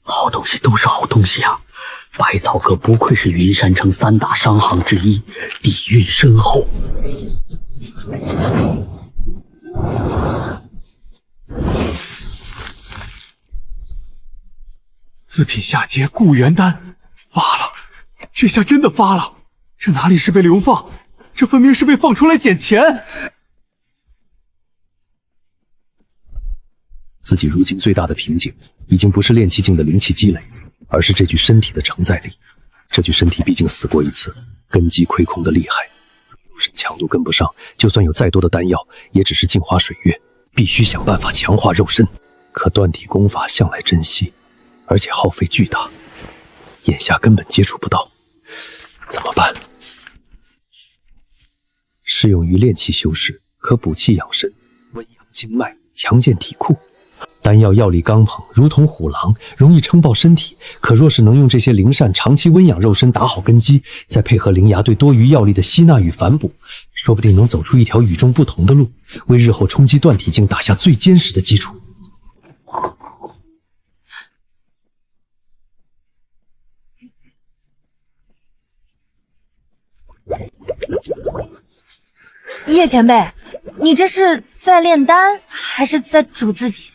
好东西都是好东西啊！百草阁不愧是云山城3大商行之一，底蕴深厚。4品下阶固元丹发了，这下真的发了！这哪里是被流放，这分明是被放出来捡钱！自己如今最大的瓶颈，已经不是炼气境的灵气积累，而是这具身体的承载力。这具身体毕竟死过一次，根基亏空的厉害，肉身强度跟不上，就算有再多的丹药，也只是镜花水月。必须想办法强化肉身。可断体功法向来珍惜，而且耗费巨大，眼下根本接触不到，怎么办？适用于炼气修士，可补气养神，温养经脉，强健体库。丹药药力刚猛，如同虎狼，容易撑爆身体。可若是能用这些灵膳长期温养肉身，打好根基，再配合灵牙对多余药力的吸纳与反哺，说不定能走出一条与众不同的路，为日后冲击断体境打下最坚实的基础。叶前辈，你这是在炼丹，还是在煮自己？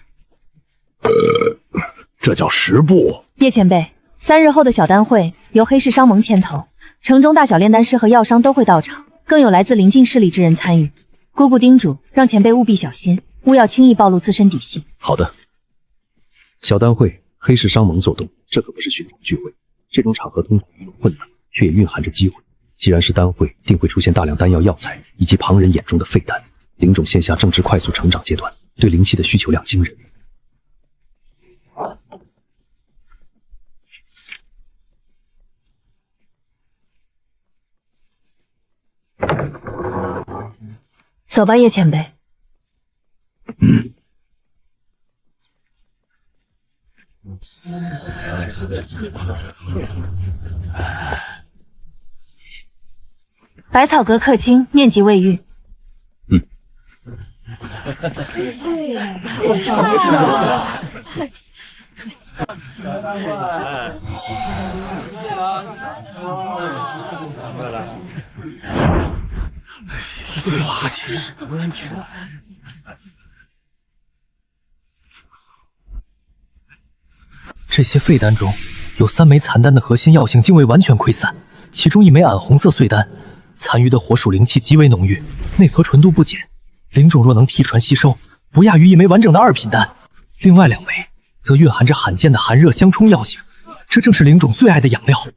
这叫十步。叶前辈，3日后的小丹会由黑市商盟牵头，城中大小炼丹师和药商都会到场，更有来自邻近势力之人参与。姑姑叮嘱，让前辈务必小心，勿要轻易暴露自身底细。好的。小丹会，黑市商盟做动，这可不是寻常聚会。这种场合通常鱼龙混杂，却也蕴含着机会。既然是丹会，定会出现大量丹药药材以及旁人眼中的废丹。灵种现下正值快速成长阶段，对灵气的需求量惊人。走吧，叶前辈。百草阁客卿面积未愈。这垃圾什么问题？这些废丹中有3枚残丹的核心药性竟未完全溃散，其中1枚暗红色碎丹，残余的火属灵气极为浓郁，内核纯度不减。灵种若能提传吸收，不亚于1枚完整的2品丹。另外2枚则蕴含着罕见的寒热相冲药性，这正是灵种最爱的养料。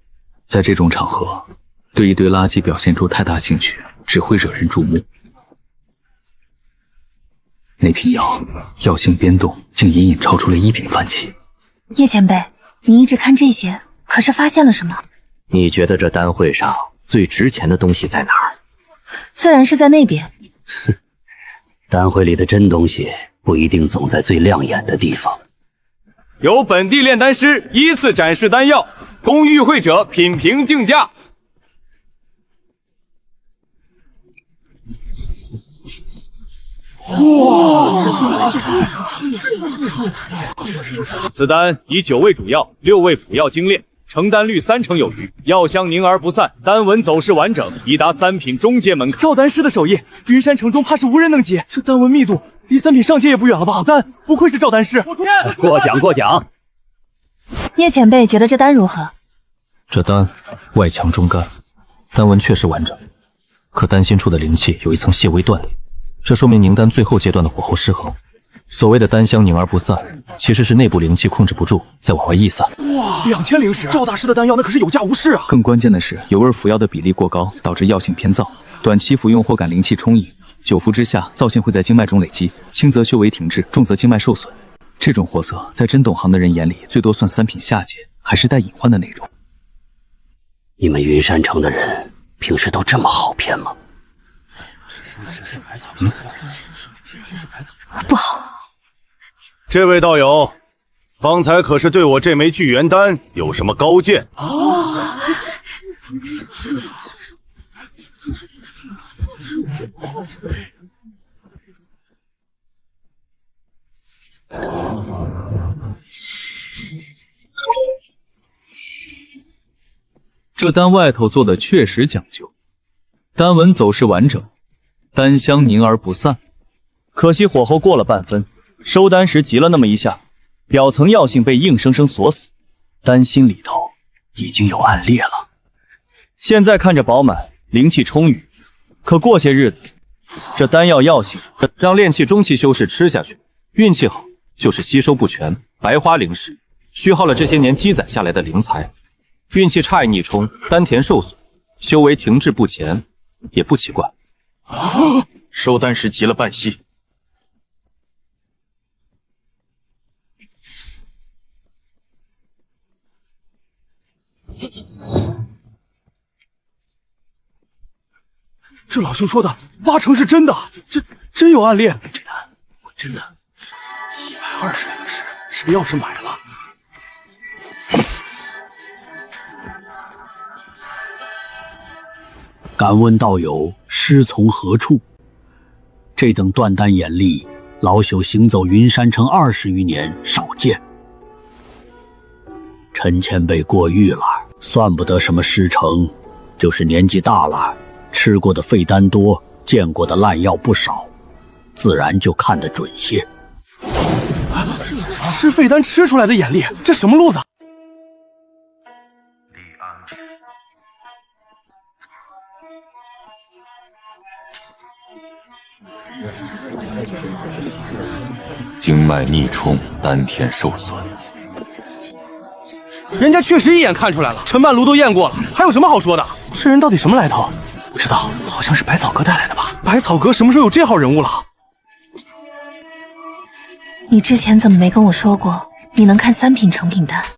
在这种场合，对一堆垃圾表现出太大兴趣，只会惹人注目。那批药性变动竟隐隐超出了1品范畴。叶前辈，你一直看这些，可是发现了什么？你觉得这丹会上最值钱的东西在哪儿？自然是在那边。丹会里的真东西不一定总在最亮眼的地方。由本地炼丹师依次展示丹药，供与会者品评竞价。此丹以9味主药、6味辅药精炼，成丹率30%有余，药香凝而不散，丹纹走势完整，已达3品中阶门槛。赵丹师的手艺，云山城中怕是无人能及。这丹纹密度离3品上阶也不远了吧？好丹，不愧是赵丹师。过奖过奖。叶前辈觉得这丹如何？这丹外强中干，丹纹确实完整，可丹心处的灵气有一层细微断裂，这说明凝丹最后阶段的火候失衡。所谓的丹香凝而不散，其实是内部灵气控制不住，再往外溢散。哇，2000灵石，赵大师的丹药那可是有价无市啊！更关键的是，有味辅药的比例过高，导致药性偏燥，短期服用或感灵气充盈，久服之下，燥性会在经脉中累积，轻则修为停滞，重则经脉受损。这种货色在真懂行的人眼里，最多算3品下阶，还是带隐患的那种。你们云山城的人平时都这么好骗吗？不好。这位道友，方才可是对我这枚聚元丹有什么高见？哦，这丹外头做的确实讲究，丹纹走势完整，丹香凝而不散。可惜火候过了半分，收丹时急了那么一下，表层药性被硬生生锁死，丹心里头已经有暗裂了。现在看着饱满，灵气充裕，可过些日子，这丹药药性让炼气中期修士吃下去，运气好就是吸收不全，白花灵石，虚耗了这些年积攒下来的灵材。运气差一逆冲，丹田受损，修为停滞不前，也不奇怪。收丹时急了半息。这老兄说的8成是真的，这真有暗恋。这单我真的120灵石，谁要是买了？敢问道友师从何处？这等断丹眼力，老朽行走云山城20余年，少见。陈前辈过誉了，算不得什么师承，就是年纪大了，吃过的废丹多，见过的烂药不少，自然就看得准些。是废丹吃出来的眼力，这什么路子？经脉逆冲，丹田受损。人家确实一眼看出来了，陈半炉都验过了，还有什么好说的？这人到底什么来头？不知道，好像是百草阁带来的吧？百草阁什么时候有这号人物了？你之前怎么没跟我说过，你能看3品成品丹？